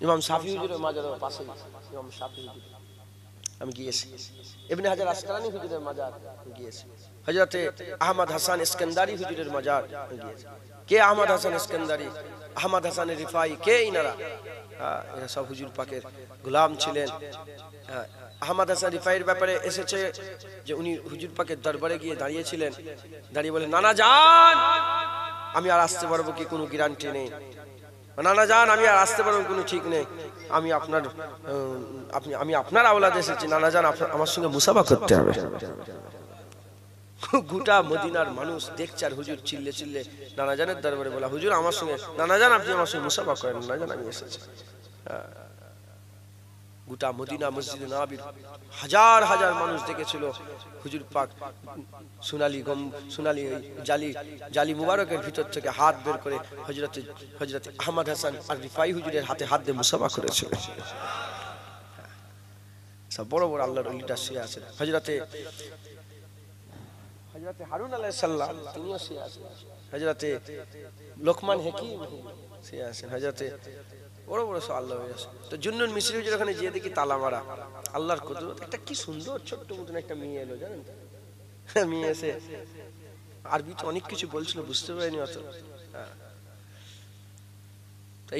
ইমাম শাফি হুজুরের মাজারের পাশেই ইমাম শাফি হুজুর আমি গিয়েছি। ইবনে হাজার আসকালানী হুজুরের মাজার গিয়েছি। হযরতে আহমদ হাসান ইস্কান্দারি হুজুরের মাজার গিয়েছি। কে আহমদ হাসান ইস্কান্দারি, আহমদ হাসান রিফাই, কে ইনারা? এরা সব হুজুর পাকের গোলাম ছিলেন। আহমদ হাসান রিফাইয়ের ব্যাপারে এসেছে যে উনি হুজুর পাকের দরবারে গিয়ে দাঁড়িয়েছিলেন, দাঁড়িয়ে বলে, নানা জান আমি আর আসতে পারবো কি, কোনো গ্যারান্টি নেই। নানা যান আমি আর আসতে পারবো কোনো ঠিক নেই, আমি আপনার আওলাদ এসেছি, নানা যান আমার সঙ্গে মুসাফা করতে হবে। গোটা মদিনার মানুষ দেখছে আর হুজুর চিল্লে চিল্লে নানা জানের দরবারে বলা, হুজুর আমার সঙ্গে, নানা জান আপনি আমার সঙ্গে মুসাফা করেন, নানা জান আমি এসেছি। গোটা মদিনা মসজিদে নববীর হাজার হাজার মানুষ দেখেছিল হুজুর পাক সোনালী জালি মুবারকের ভিতর থেকে হাত বের করে হযরত আহমদ হাসান আর রিফাই হুজুরের হাতে হাত দিয়ে মুসাফা করেছিল। সব বড় বড় আল্লাহর ওলিটা শুয়ে আছেন, হযরতে হারুন আলাইহিস সালাম তিনিও শুয়ে আছেন, হযরতে লোকমান হাকিম শুয়ে আছেন, হযরতে বড় বড় সব আল্লাহ হয়ে আছে। তো জুন্নুন মিসরি হুজুর ওখানে গিয়ে দেখি তালা মারা, আল্লাহর কুদরত, একটা কি সুন্দর ছোট্ট মতন একটা মেয়ে এলো জানেন তো, মেয়ে এসে আরবিতে অনেক কিছু বলছিল, বুঝতে পারিনি অত,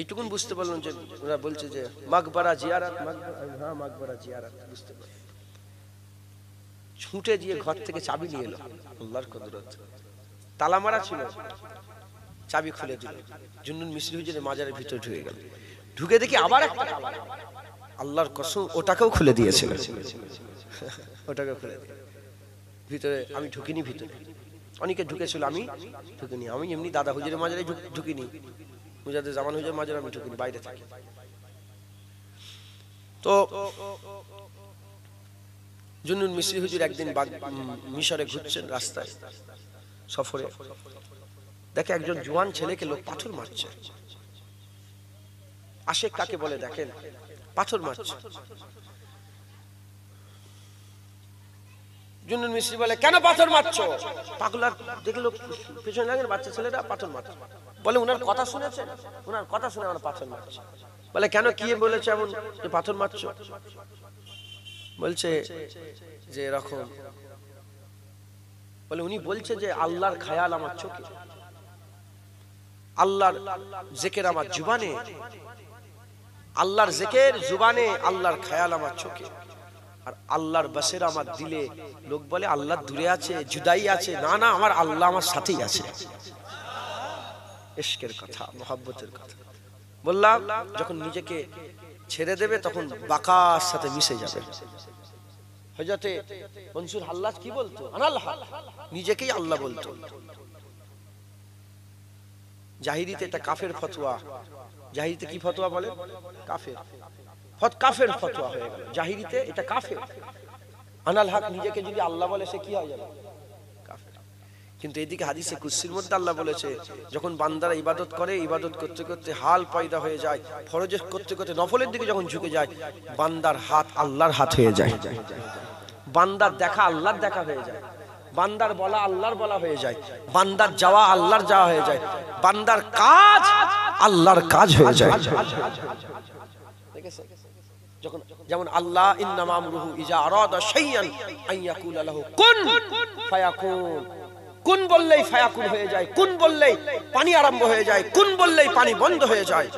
এইটুকুন বুঝতে পারলাম যে ওরা বলছে যে মাকবারা জিয়ারাত, হ্যাঁ মাকবারা জিয়ারাত বুঝতে পারলাম। ছুটে গিয়ে ঘর থেকে চাবি নিয়ে এলো, আল্লাহর কুদরত, তালা মারা ছিল, চাবি খুলে দিল, জুন্নুন মিসরি হুজুরের মাজারের ভিতরে ঢুকে গেল, ঢুকে দেখি আবার একটা আল্লাহর কসম ওটাকেও খুলে দিয়েছিল, ওটাকেও খুলে দিয়ে ভিতরে আমি ঢুকিনি, ভিতরে অনেকে ঢুকেছিল, আমি ঢুকিনি, আমি এমনি দাদা হুজুরের মাজারে ঢুকিনি, মুজাদ্দেদ জামান হুজুরের মাজারে আমি ঢুকিনি, বাইরে থাকি। তো জুন্নুন মিসরি হুজুর একদিন মিশরে ঘুরছেন রাস্তায় সফরে, দেখে একজন জওয়ান ছেলেকে লোক পাথর মারছে। আশেক কাকে বলে দেখেন, পাথর মারছে। জুন্নুন মিসরি বলে কেন পাথর মারছো? পাগলার দেখলো পেছনে লাগেন বাচ্চা ছেলেটা পাথর মারছে, বলে উনার কথা শুনেছেন, উনার কথা শুনে আমার পাথর মারছে। বলে কেন, কি বলেছে এমন যে পাথর মারছো? বলছে যে এরকম, বলে উনি বলছে যে আল্লাহর খেয়াল আমার চোখে, আল্লাহর জিকির আমার জুবানে, আল্লাহর জিকির জুবানে, আল্লাহর খেয়াল আমার চোখে, আর আল্লাহর বসের আমার দিলে। লোক বলে আল্লাহ দূরে আছে, জুদাই আছে, না না আমার আল্লাহ আমার সাথেই আছে। ইশকের কথা, মহব্বতের কথা বললাম, যখন নিজেকে ছেড়ে দেবে তখন বাকার সাথে মিশে যাবে। হযরতে মনসুর হাল্লাজ কি বলতো, আনাল্লাহ, নিজেকেই আল্লাহ বলতো। জাহিরিতে এটা কাফের ফতোয়া, জাহিরিতে কি ফতোয়া বলে, কাফের, কাফের ফতোয়া হয়ে গেল জাহিরিতে, এটা কাফের। আনাল হক নিজেকে যদি আল্লাহ বলে সে কি হয়ে যাবে, কাফের। কিন্তু এদিকে হাদিসে কুদসির মধ্যে আল্লাহ বলেছে, যখন বান্দারা ইবাদত করে, ইবাদত করতে করতে হাল পয়দা হয়ে যায়, ফরজ করতে করতে নফলের দিকে যখন ঝুঁকে যায়, বান্দার হাত আল্লাহর হাত হয়ে যায়, বান্দার দেখা আল্লাহর দেখা হয়ে যায়, বান্দার বলা আল্লাহর বলা হয়ে যায়, বান্দার যাওয়া আল্লাহর যাওয়া হয়ে যায়, বান্দার কাজ আল্লাহর কাজ হয়ে যায়। যখন যেমন আল্লাহ ইন্নামা আমরুহু ইজা আরাদা শাইআন আন ইয়াকুলা লাহু কুন ফায়াকুন, কুন বললেই ফায়াকুন হয়ে যায়, কুন বললেই পানি আরম্ভ হয়ে যায়, কুন বললেই পানি বন্ধ হয়ে যায়।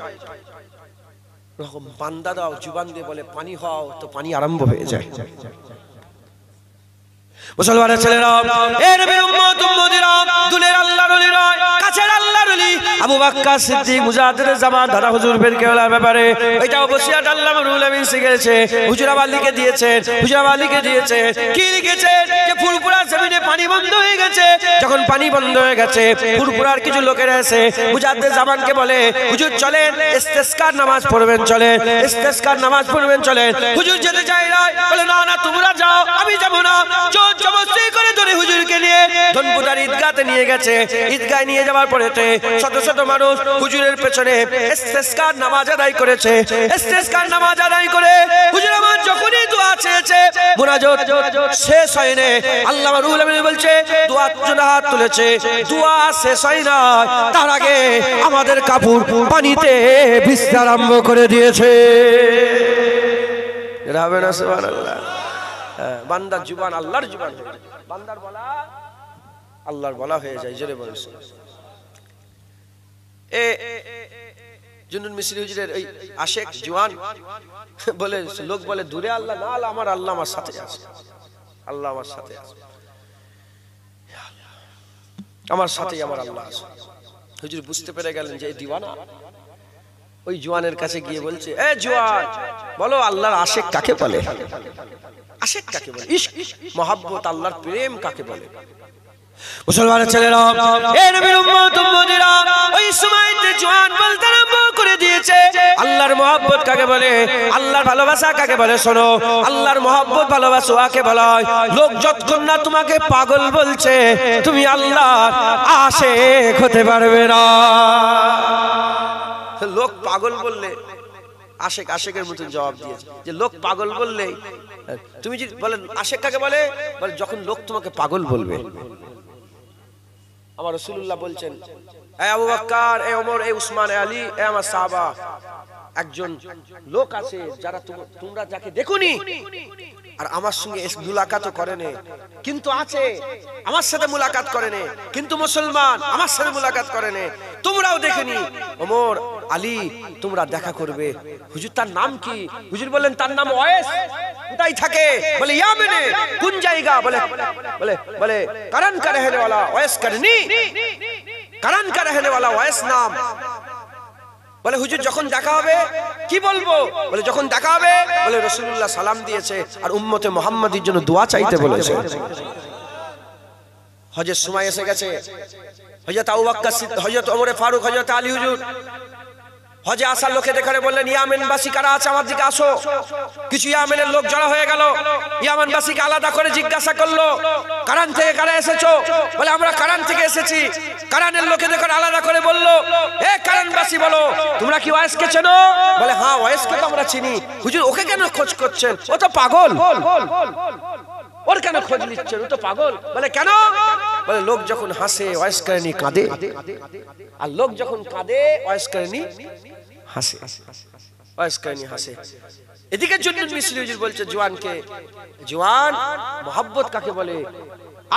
এরকম বান্দা দাও জুবান দিয়ে বলে পানি হও, তো পানি আরম্ভ হয়ে যায়। মুসলমানের ছেলেরা, এ নবীর উম্মত উম্মতিরা, দুলের আল্লাহর ওলিরা, কাছের আল্লাহর ওলি আবু বকর সিদ্দিক মুজাদ্দিদ জামান দাদা হুজুর বের কেওলার ব্যাপারে এটা ওসিয়ত আল্লামা রুহুল আমিন শিখেছে, হুজুর আবার লিখে দিয়েছেন, হুজুর আবার লিখে দিয়েছে, কি লিখেছে যে ফুরফুরা জমিনে পানি বন্ধ হয়ে গেছে। যখন পানি বন্ধ হয়ে গেছে, ফুরফুরার কিছু লোকেরা এসে মুজাদ্দিদ জামানকে বলে, হুজুর চলেন ইস্তেসকার নামাজ পড়বেন, চলেন ইস্তেসকার নামাজ পড়বেন, চলেন। হুজুর যেতে চাই না, বলে না না তোমরা যাও, আমি যাব না। জবরদস্তি করে ধরে হুজুরকে নিয়ে ধনপুরার ঈদগাহতে নিয়ে গেছে। ঈদগাহে নিয়ে যাওয়ার পরেতে শত শত মানুষ হুজুরের পেছনে ইস্তেসকার নামাজ আদায় করেছে। ইস্তেসকার নামাজ আদায় করে হুজুর আমার যখনই দোয়া চেয়েছে, মুনাজাত শেষ হয়নি, আল্লামা রুহুল আমিন বলছে দোয়ার জন্য হাত তুলেছে, দোয়া শেষ হয় না, তার আগে আমাদের কাপড় পানিতে ভিজতে আরম্ভ করে দিয়েছে। রাবে না সুবহানাল্লাহ। বান্দার জুবান আল্লাহর জুবান হয়ে যায়, বান্দার বলা আল্লাহর বলা হয়ে যায়। জোরে বলেন এ জুন্নুন মিসরি হুজুরের এই আশেক জওয়ান বলে, লোক বলে দূরে আল্লাহ না, আল্লাহ আমার, আল্লাহ আমার সাথে আছে, আল্লাহ আমার সাথে আছে, আমার সাথেই আমার আল্লাহ আছে। হুজুর বুঝতে পেরে গেলেন যে এই দিওয়ানা, ওই জওয়ানের কাছে গিয়ে বলছে, এ জওয়ান, বলো আল্লাহর আশিক কাকে বলে? আশিক কাকে বলে? ইশক, মহব্বত, আল্লাহর প্রেম কাকে বলে? মুসলমানের ছেলেরা, এ নবীর উম্মত উম্মতিরা, ওই সময়তে জওয়ান বলতে আরম্ভ করে দিয়েছে আল্লাহর মহব্বত কাকে বলে, আল্লাহর ভালোবাসা কাকে বলে। শোনো, আল্লাহর মহব্বত ভালোবাসা কাকে বলা হয়? লোক যতক্ষণ না তোমাকে পাগল বলছে, তুমি আল্লাহর আশিক হতে পারবে না। লোক পাগল বললে আশিক আশিকের মতন জবাব দিয়েছে যে লোক পাগল বললে তুমি যদি বলেন আশিক কাকে বলে, বলে যখন লোক তোমাকে পাগল বলবে। আমার রাসূলুল্লাহ বলছেন, এ আবু বকর, এ ওমর, এ উসমান, এ আলী, এ আমার সাহাবা, একজন লোক আছে যারা তোমরা যাকে দেখোনি আর আমার সঙ্গে মুলাকাতও করেনি, কিন্তু আছে আমার সাথে মুলাকাত করেনি, কিন্তু মুসলমান, আমার সাথে মুলাকাত করেনি, তোমরাও দেখেনি। ওমর, আলী, তোমরা দেখা করবে। হুজুর তার নাম কি? হুজুর বললেন তার নাম ওয়াইস। কোথায় থাকে? বলে ইয়ামেনে। কোন জায়গা? বলে বলে বলে কারান কা রহনে ওয়ালা ওয়াইস করনি, কারান কা রহনে ওয়ালা ওয়াইস নাম। বলে হুজুর যখন দেখা হবে কি বলবো? বলে যখন দেখা হবে বলে রাসূলুল্লাহ সালাম দিয়েছে আর উম্মতে মুহাম্মাদির জন্য দোয়া চাইতে বলেছে। হজের সময় এসে গেছে। হযরত আবু বকর সিদ্দিক, হযরত ওমর ফারুক, হযরত আলী হুজুর হজে আসার লোকে দেখে বললেন, ইয়ামেনবাসী কারা আছে আমার দিকে আসো। কিছু ইয়ামেনের লোক জড়ো হয়ে গেল। ইয়ামেনবাসীকে আলাদা করে জিজ্ঞাসা করলো, কারান থেকে কারা এসেছো? বলে আমরা কারান থেকে এসেছি। কারানের লোকে দেখে আলাদা করে বললো, এ কারানবাসী, বলো তোমরা কি ওয়াইসকে চেনো? বলে হ্যাঁ, ওয়াইসকে তো আমরা চিনি। হুজুর ওকে কেন খোঁজ করছেন? ও তো পাগল। ওর কেন খোঁজ নিচ্ছেন? ও তো পাগল। বলে কেন? বলে লোক যখন হাসে ওয়াইস করেনি কাঁদে, আর লোক যখন কাঁদে ওয়াইস করেনি হাসে, ওয়াইস করেনি হাসে। এদিকে জুন্নুন মিসরি হুজুর বলছে জওয়ানকে, জওয়ান, মহব্বত কাকে বলে,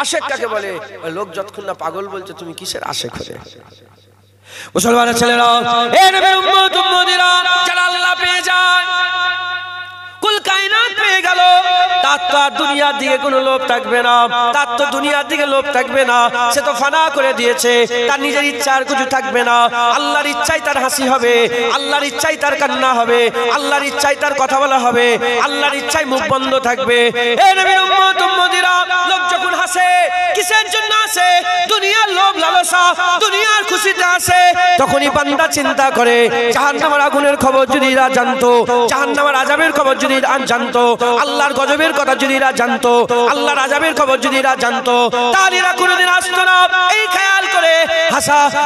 আশিক কাকে বলে? লোক যতক্ষণ না পাগল বলছে তুমি কিসের আশিক হলে? মুসলমানের ছেলেরা, এ নবীর উম্মত উম্মতিরা, যারা আল্লাহ পেয়ে যায়, কুল কায়নাত পেয়ে গেল, তার তো আর দুনিয়ার দিকে কোনো লোভ থাকবে না, তার তো দুনিয়ার দিকে লোভ থাকবে না। সে তো ফানা করে দিয়েছে, তার নিজের ইচ্ছার কিছু থাকবে না। আল্লাহর ইচ্ছাই তার হাসি হবে, আল্লাহর ইচ্ছাই তার কান্না হবে, আল্লাহর ইচ্ছাই তার কথা বলা হবে, আল্লাহর ইচ্ছাই মুখ বন্ধ থাকবে। এ নবীর উম্মত উম্মতিরা, লোক যখন হাসে কিসের জন্য হাসে? দুনিয়ার লোভ লালসা, দুনিয়ার খুশিতে হাসে। তখনই বান্দা চিন্তা করে জাহান্নামের আগুনের খবর যদি এরা জানতো, জাহান্নামের আযাবের খবর যদি জানতো, আল্লাহর গজবের কথা যদি এরা জানতো, আল্লাহর আযাবের খবর যদি এরা জানতো, তাহলে এরা কোনোদিন আসতো না। এই খেয়াল করে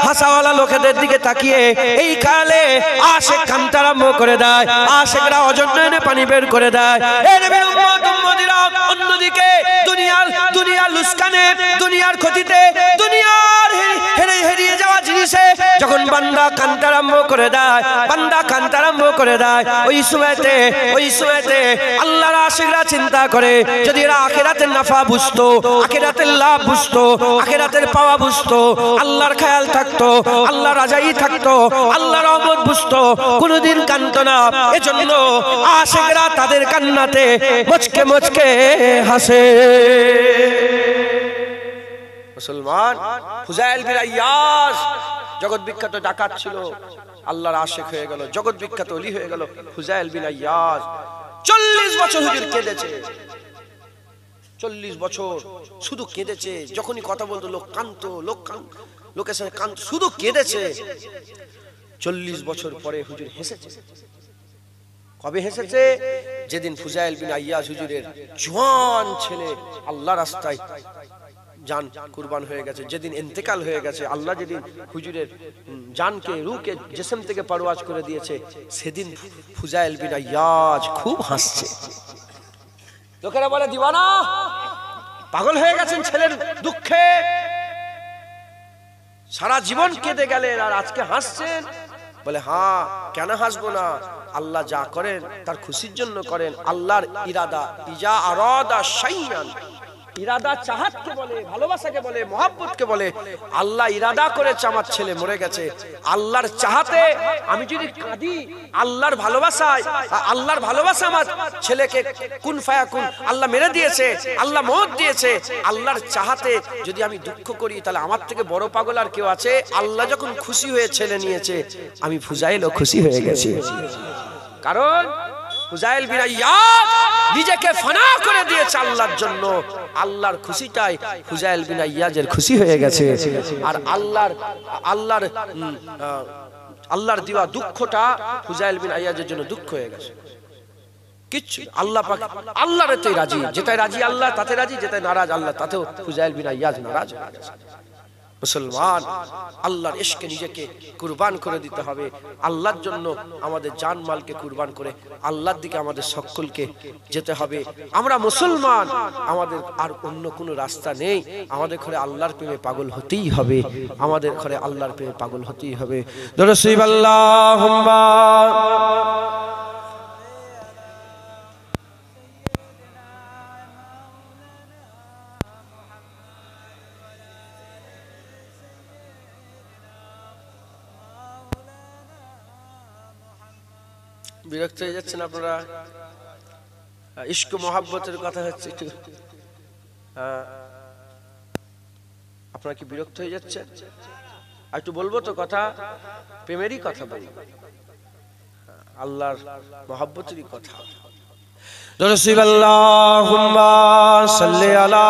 হাসাওয়ালা লোকেদের দিকে তাকিয়ে এই খেয়ালে আশিক কাঁদতে আরম্ভ করে দেয়, আশিকরা অজন্যে পানি বের করে দেয়। এই নবীর উম্মত উম্মতিরা, অন্যদিকে দুনিয়ার লুস্কানে, দুনিয়ার ক্ষতিতে, দুনিয়ার হেরিয়ে যাওয়া জিনিসে যখন বান্দা কাঁদতে আরম্ভ করে দেয়, বান্দা কাঁদতে আরম্ভ করে দেয়, ওই সময়তে আল্লাহর আশিকরা চিন্তা করে যদি এরা আখিরাতের নাফা বুঝতো, আখিরাতের লাভ বুঝতো, আখিরাতের পাওয়া বুঝতো, আল্লাহর খেয়াল থাকতো, আল্লাহর রাজাই থাকতো, আল্লাহর রহমত বুঝতো, কোনোদিন কাঁদতো না। এজন্য আশিকরা তাদের কান্নাতে মুচকে মুচকে হাসে। মুসলমান ফুজাইল বিন আইয়াজ জগৎ বিখ্যাত ডাকাত ছিল, আল্লাহর আশিক হয়ে গেল, জগৎ বিখ্যাত ওলি হয়ে গেল। ফুজাইল বিন আইয়াজ 40 বছর হুজুর কেঁদেছে, 40 বছর শুধু কেঁদেছে। যখনই কথা বলতো লোক কাঁদতো, লোকের সাথে কাঁদতো, শুধু কেঁদেছে। 40 বছর পরে হুজুর হেসেছে। কবে হেসেছে? যেদিন ফুজাইল বিন আইয়াজ হুজুরের জওয়ান ছেলে আল্লাহ রাস্তায় জান কুরবান হয়ে গেছে, যেদিন ইন্তেকাল হয়ে গেছে, আল্লাহ যেদিন হুজুরের জানকে, রূহকে জিসম থেকে পারওয়াজ করে দিয়েছে, সেদিন ফুজাইল বিন আইয়াজ খুব হাসছে। লোকেরা বলে দিওয়ানা, পাগল হয়ে গেছেন ছেলের দুঃখে, সারা জীবন কেঁদে গেলেন আর আজকে হাসছেন। বলে হ্যাঁ, কেন হাসবো না? আল্লাহ যা করেন তার খুশির জন্য করেন। আল্লাহর ইরাদা, ইজা আরাদা শাইআন ইরাদা চাহাতকে বলে, ভালোবাসাকে বলে, মহব্বতকে বলে। আল্লাহ ইরাদা করেছে আমার ছেলে মরে গেছে, আল্লাহর চাহাতে আমি যদি কাঁদি, আল্লাহর ভালোবাসায়, আল্লাহর ভালোবাসা আমার ছেলেকে কুন ফায়াকুন আল্লাহ মেরে দিয়েছে, আল্লাহ মওত দিয়েছে, আল্লাহর চাহাতে যদি আমি দুঃখ করি, তাহলে আমার থেকে বড় পাগল আর কেউ আছে? আল্লাহ যখন খুশি হয়ে ছেলে নিয়েছে, আমি ফুজাইলও খুশি হয়ে গেছি। কারণ ফুজাইল বিন আইয়াজ নিজেকে ফানা করে দিয়েছে আল্লাহর জন্য। আল্লাহর খুশিটাই ফুজাইল বিন আইয়াজের খুশি হয়ে গেছে। আর আল্লাহর দেওয়া দুঃখটা ফুজাইল বিন আইয়াজের জন্য দুঃখ হয়ে গেছে। কিচ্ছু আল্লাহ পাক আল্লাহর এতেই রাজি, যেটাই রাজি আল্লাহ তাতে রাজি, যেটাই নারাজ আল্লাহ তাতেও ফুজাইল বিন আইয়াজ নারাজ হয়ে গেছে। মুসলমান, আল্লাহর ইশকে নিজেকে কুরবান করে দিতে হবে। আল্লাহর জন্য আমাদের জান মালকে কুরবান করে আল্লাহর দিকে আমাদের সকলকে যেতে হবে। আমরা মুসলমান, আমাদের আর অন্য কোনো রাস্তা নেই। আমাদের ঘরে আল্লাহর প্রেমে পাগল হতেই হবে, আমাদের ঘরে আল্লাহর প্রেমে পাগল হতেই হবে। দরুদ আল্লাহুম্মা বিরক্ত হয়ে যাচ্ছেন আপনারা? ইশক মোহাব্বতের কথা হচ্ছে, একটু আপনারা কি বিরক্ত হয়ে যাচ্ছেন? আর একটু বলবো তো কথা, প্রেমেরই কথা বলবো, আল্লাহর মোহাব্বতেরই কথা। দরুদ আল্লাহুম্মা সাল্লি আলা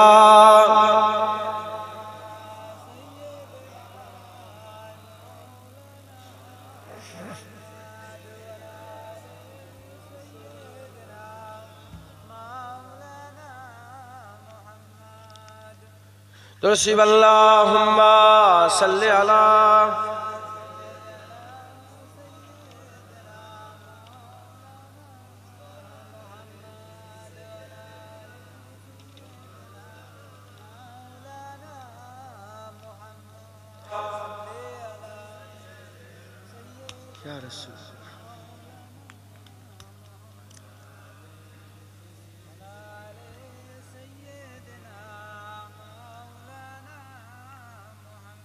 দরুদ আল্লাহুম্মা সাল্লি আলা ইয়া রাসূল।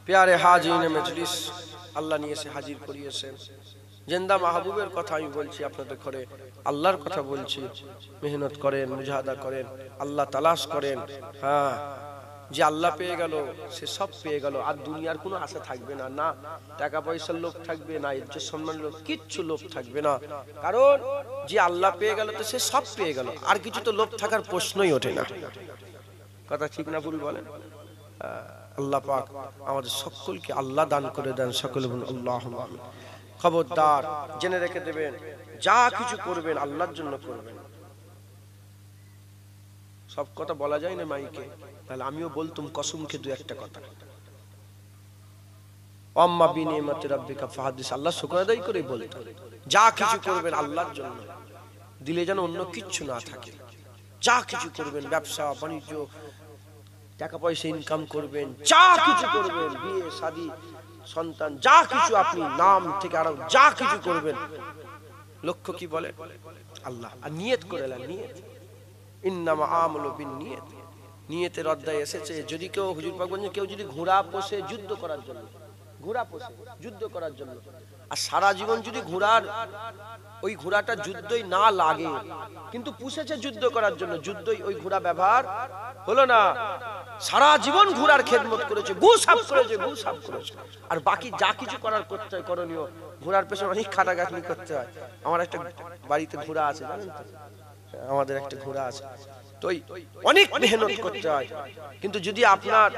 প্যারে হাজিরিনে মজলিস, আল্লাহ নিয়ে এসে হাজির করিয়েছেন। জিন্দা মাহবুবের কথা আমি বলছি আপনাদের ঘরে, আল্লাহর কথা বলছি। মেহনত করেন, মুজাহাদা করেন, আল্লাহ তালাশ করেন। হ্যাঁ, যে আল্লাহ পেয়ে গেল সে সব পেয়ে গেল, আর দুনিয়ার কোনো আশা থাকবে না। না টাকা পয়সার লোভ থাকবে, না ইজ্জত সম্মানের লোভ, কিচ্ছু লোভ থাকবে না। কারণ যে আল্লাহ পেয়ে গেল তো সে সব পেয়ে গেল, আর কিছু তো লোভ থাকার প্রশ্নই ওঠে না। কথা ঠিক না ভুল বলেন? আল্লাহ পাক আমাদের সকলকে আল্লাহ দান করে দেন। সকলে বলুন আল্লাহুম্মা আমিন। খবরদার জেনে রেখে দেবেন, যা কিছু করবেন আল্লাহর জন্য করবেন। সব কথা বলা যায় না মাইকে, তাহলে আমিও বলতুম কসম খেয়ে দু একটা কথা। আম্মা বিনিমাতি রাব্বিকা ফাহাদিস, আল্লাহ শুকর আদায় করে বলতো যা কিছু করবেন আল্লাহর জন্য, দিলে যেন অন্য কিচ্ছু না থাকে। যা কিছু করবেন, ব্যবসা বাণিজ্য, টাকা পয়সা ইনকাম করবেন, যা কিছু করবেন, বিয়ে শাদী সন্তান, যা কিছু আপনি নাম থেকে আরো যা কিছু করবেন, লক্ষ্য কি বলে আল্লাহ। আর নিয়ত করে নেন, নিয়ত, ইন্নামা আমালু বিন্নিয়াত। নিয়তের অধ্যায় এসেছে। যদি কেউ, হুজুর পাক বলেন, কেউ যদি ঘোড়া পোষে যুদ্ধ করার জন্য, ঘোড়া পোষে যুদ্ধ করার জন্য, আর সারা জীবন যদি ঘোড়ার ওই ঘোড়াটা যুদ্ধই না লাগে, কিন্তু পুষেছে যুদ্ধ করার জন্য, যুদ্ধই ওই ঘোড়া ব্যবহার হলো না, সারা জীবন ঘোড়ার খেদমত করেছে, গু সাফ করেছে, গু সাফ করেছে, আর বাকি যা কিছু করার করতে হয় করণীয়, ঘোড়ার পেছনে অনেক খাটাখাটনি করতে হয়। আমার একটা বাড়িতে ঘোড়া আছে, জানেন তো, আমাদের একটা ঘোড়া আছে, তো অনেক মেহনত করতে হয়। কিন্তু যদি আপনার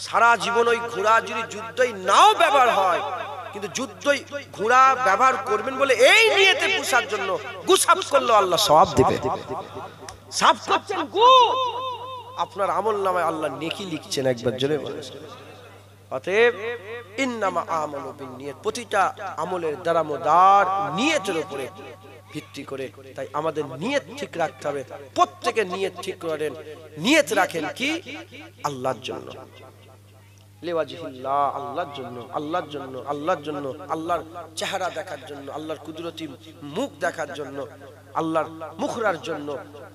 সারা জীবন ওই ঘোড়া যদি যুদ্ধই নাও ব্যবহার হয়, কিন্তু যুদ্ধই ঘোড়া ব্যবহার করবেন বলে এই নিয়তে পুষার জন্য গু সাফ করলো, আল্লাহ সওয়াব দিবে। সাফ করছেন গু, আপনার আমল নামায় আল্লাহ নেকি লিখছেন। একবার জোরে বলেন। অতএব ইন্নামা আমালু বিন্নিয়াত, প্রতিটা আমলের দারামদার নিয়তের উপরে ভিত্তি করে। তাই আমাদের নিয়ত ঠিক রাখতে হবে। প্রত্যেকে নিয়ত ঠিক করেন, নিয়ত রাখেন কি আল্লাহর জন্য, লিওয়াজহিল্লাহ, আল্লাহর জন্য, আল্লাহর জন্য, আল্লাহর জন্য, আল্লাহর চেহারা দেখার জন্য, আল্লাহর কুদরতি মুখ দেখার জন্য, আল্লাহর মুখরার জন্য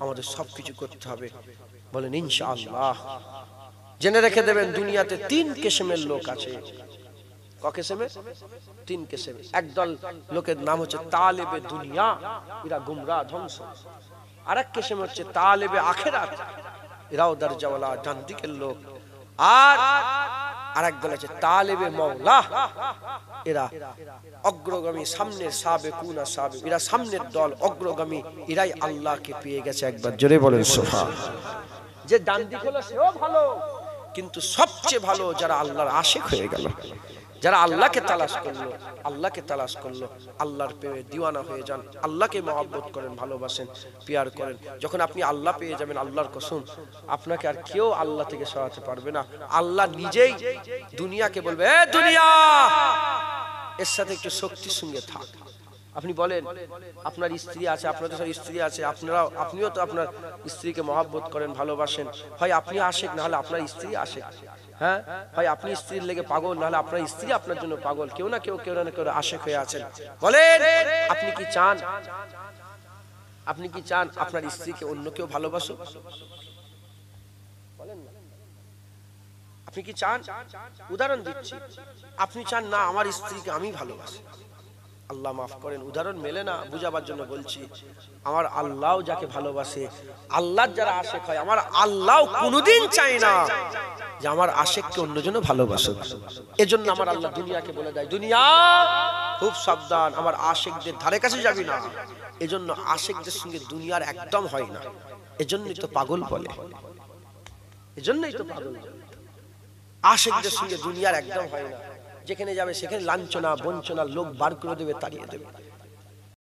আমাদের সবকিছু করতে হবে। বলেন ইনশাআল্লাহ। জেনে রেখে দেবেন দুনিয়াতে 3 কিসমের লোক আছে। ক কিসমের? 3 কিসমের। একদল লোকের নাম হচ্ছে তালেবে দুনিয়া, এরা গুমরাহ ধ্বংস। আরেক কিসম হচ্ছে তালেবে আখিরাত, এরাও দরজাওয়ালা ডান দিকের লোক। আর আরেক দল আছে তালেবে মাওলা, এরা অগ্রগামী, সামনের সাবেকুনা সাবেক, এরা সামনের দল, অগ্রগামী, এরাই আল্লাহকে পেয়ে গেছে। একবার জোরে বলেন সুবহানাল্লাহ। যে ডান দিক হলো সেও ভালো, কিন্তু সবচেয়ে ভালো যারা আল্লাহর আশিক হয়ে গেল, যারা আল্লাহকে তালাশ করলো, আল্লাহকে তালাশ করলো, আল্লাহর প্রেমে দিওয়ানা হয়ে যান, আল্লাহকে মহব্বত করেন, ভালোবাসেন, পিয়ার করেন। যখন আপনি আল্লাহ পেয়ে যাবেন, আল্লাহর কসম, আপনাকে আর কেউ আল্লাহ থেকে সরাতে পারবে না। আল্লাহ নিজেই দুনিয়াকে বলবে, এ দুনিয়া, এর সাথে একটু শক্তির সঙ্গে থাক। আপনি বলেন, আপনার স্ত্রী আছে, আপনাদের সব স্ত্রী আছে, আপনিও তো আপনার স্ত্রীকে মহব্বত করেন, ভালোবাসেন। হয় আপনি আশেক, না হলে আপনার স্ত্রী আশেক। হ্যাঁ, হয় আপনি স্ত্রীর লেগে পাগল, না হলে আপনার স্ত্রী আপনার জন্য পাগল। কেউ না কেউ আশেক হয়ে আছেন। বলেন, আপনি কি চান, আপনি কি চান আপনার স্ত্রীকে অন্য কেউ ভালোবাসুক? বলেন না, আপনি কি চান? উদাহরণ দিচ্ছি, আপনি চান না আমার স্ত্রীকে আমি ভালোবাসি। আল্লাহ মাফ করেন, উদাহরণ মেলে না, বুঝাবার জন্য বলছি। আমার আল্লাহ যাকে ভালোবাসে, আল্লাহ যারা আশেক হয়, আমার আল্লাহ কোনোদিন চায় না যে আমার আশেককে অন্যজন ভালোবাসুক। এজন্য আমার আল্লাহ দুনিয়াকে বলে দেয়, দুনিয়া খুব সাবধান, আমার আশেকদের ধারে কাছে যাবি না। এজন্য আশেকদের সঙ্গে দুনিয়ার একদম হয় না। এজন্যই তো পাগল বলে, এজন্যই তো পাগল। আশেকদের সঙ্গে দুনিয়ার একদম হয় না। যেখানে যাবে সেখানে লাঞ্ছনা বঞ্চনা, লোক বার করে দেবে, তাড়িয়ে দেবে।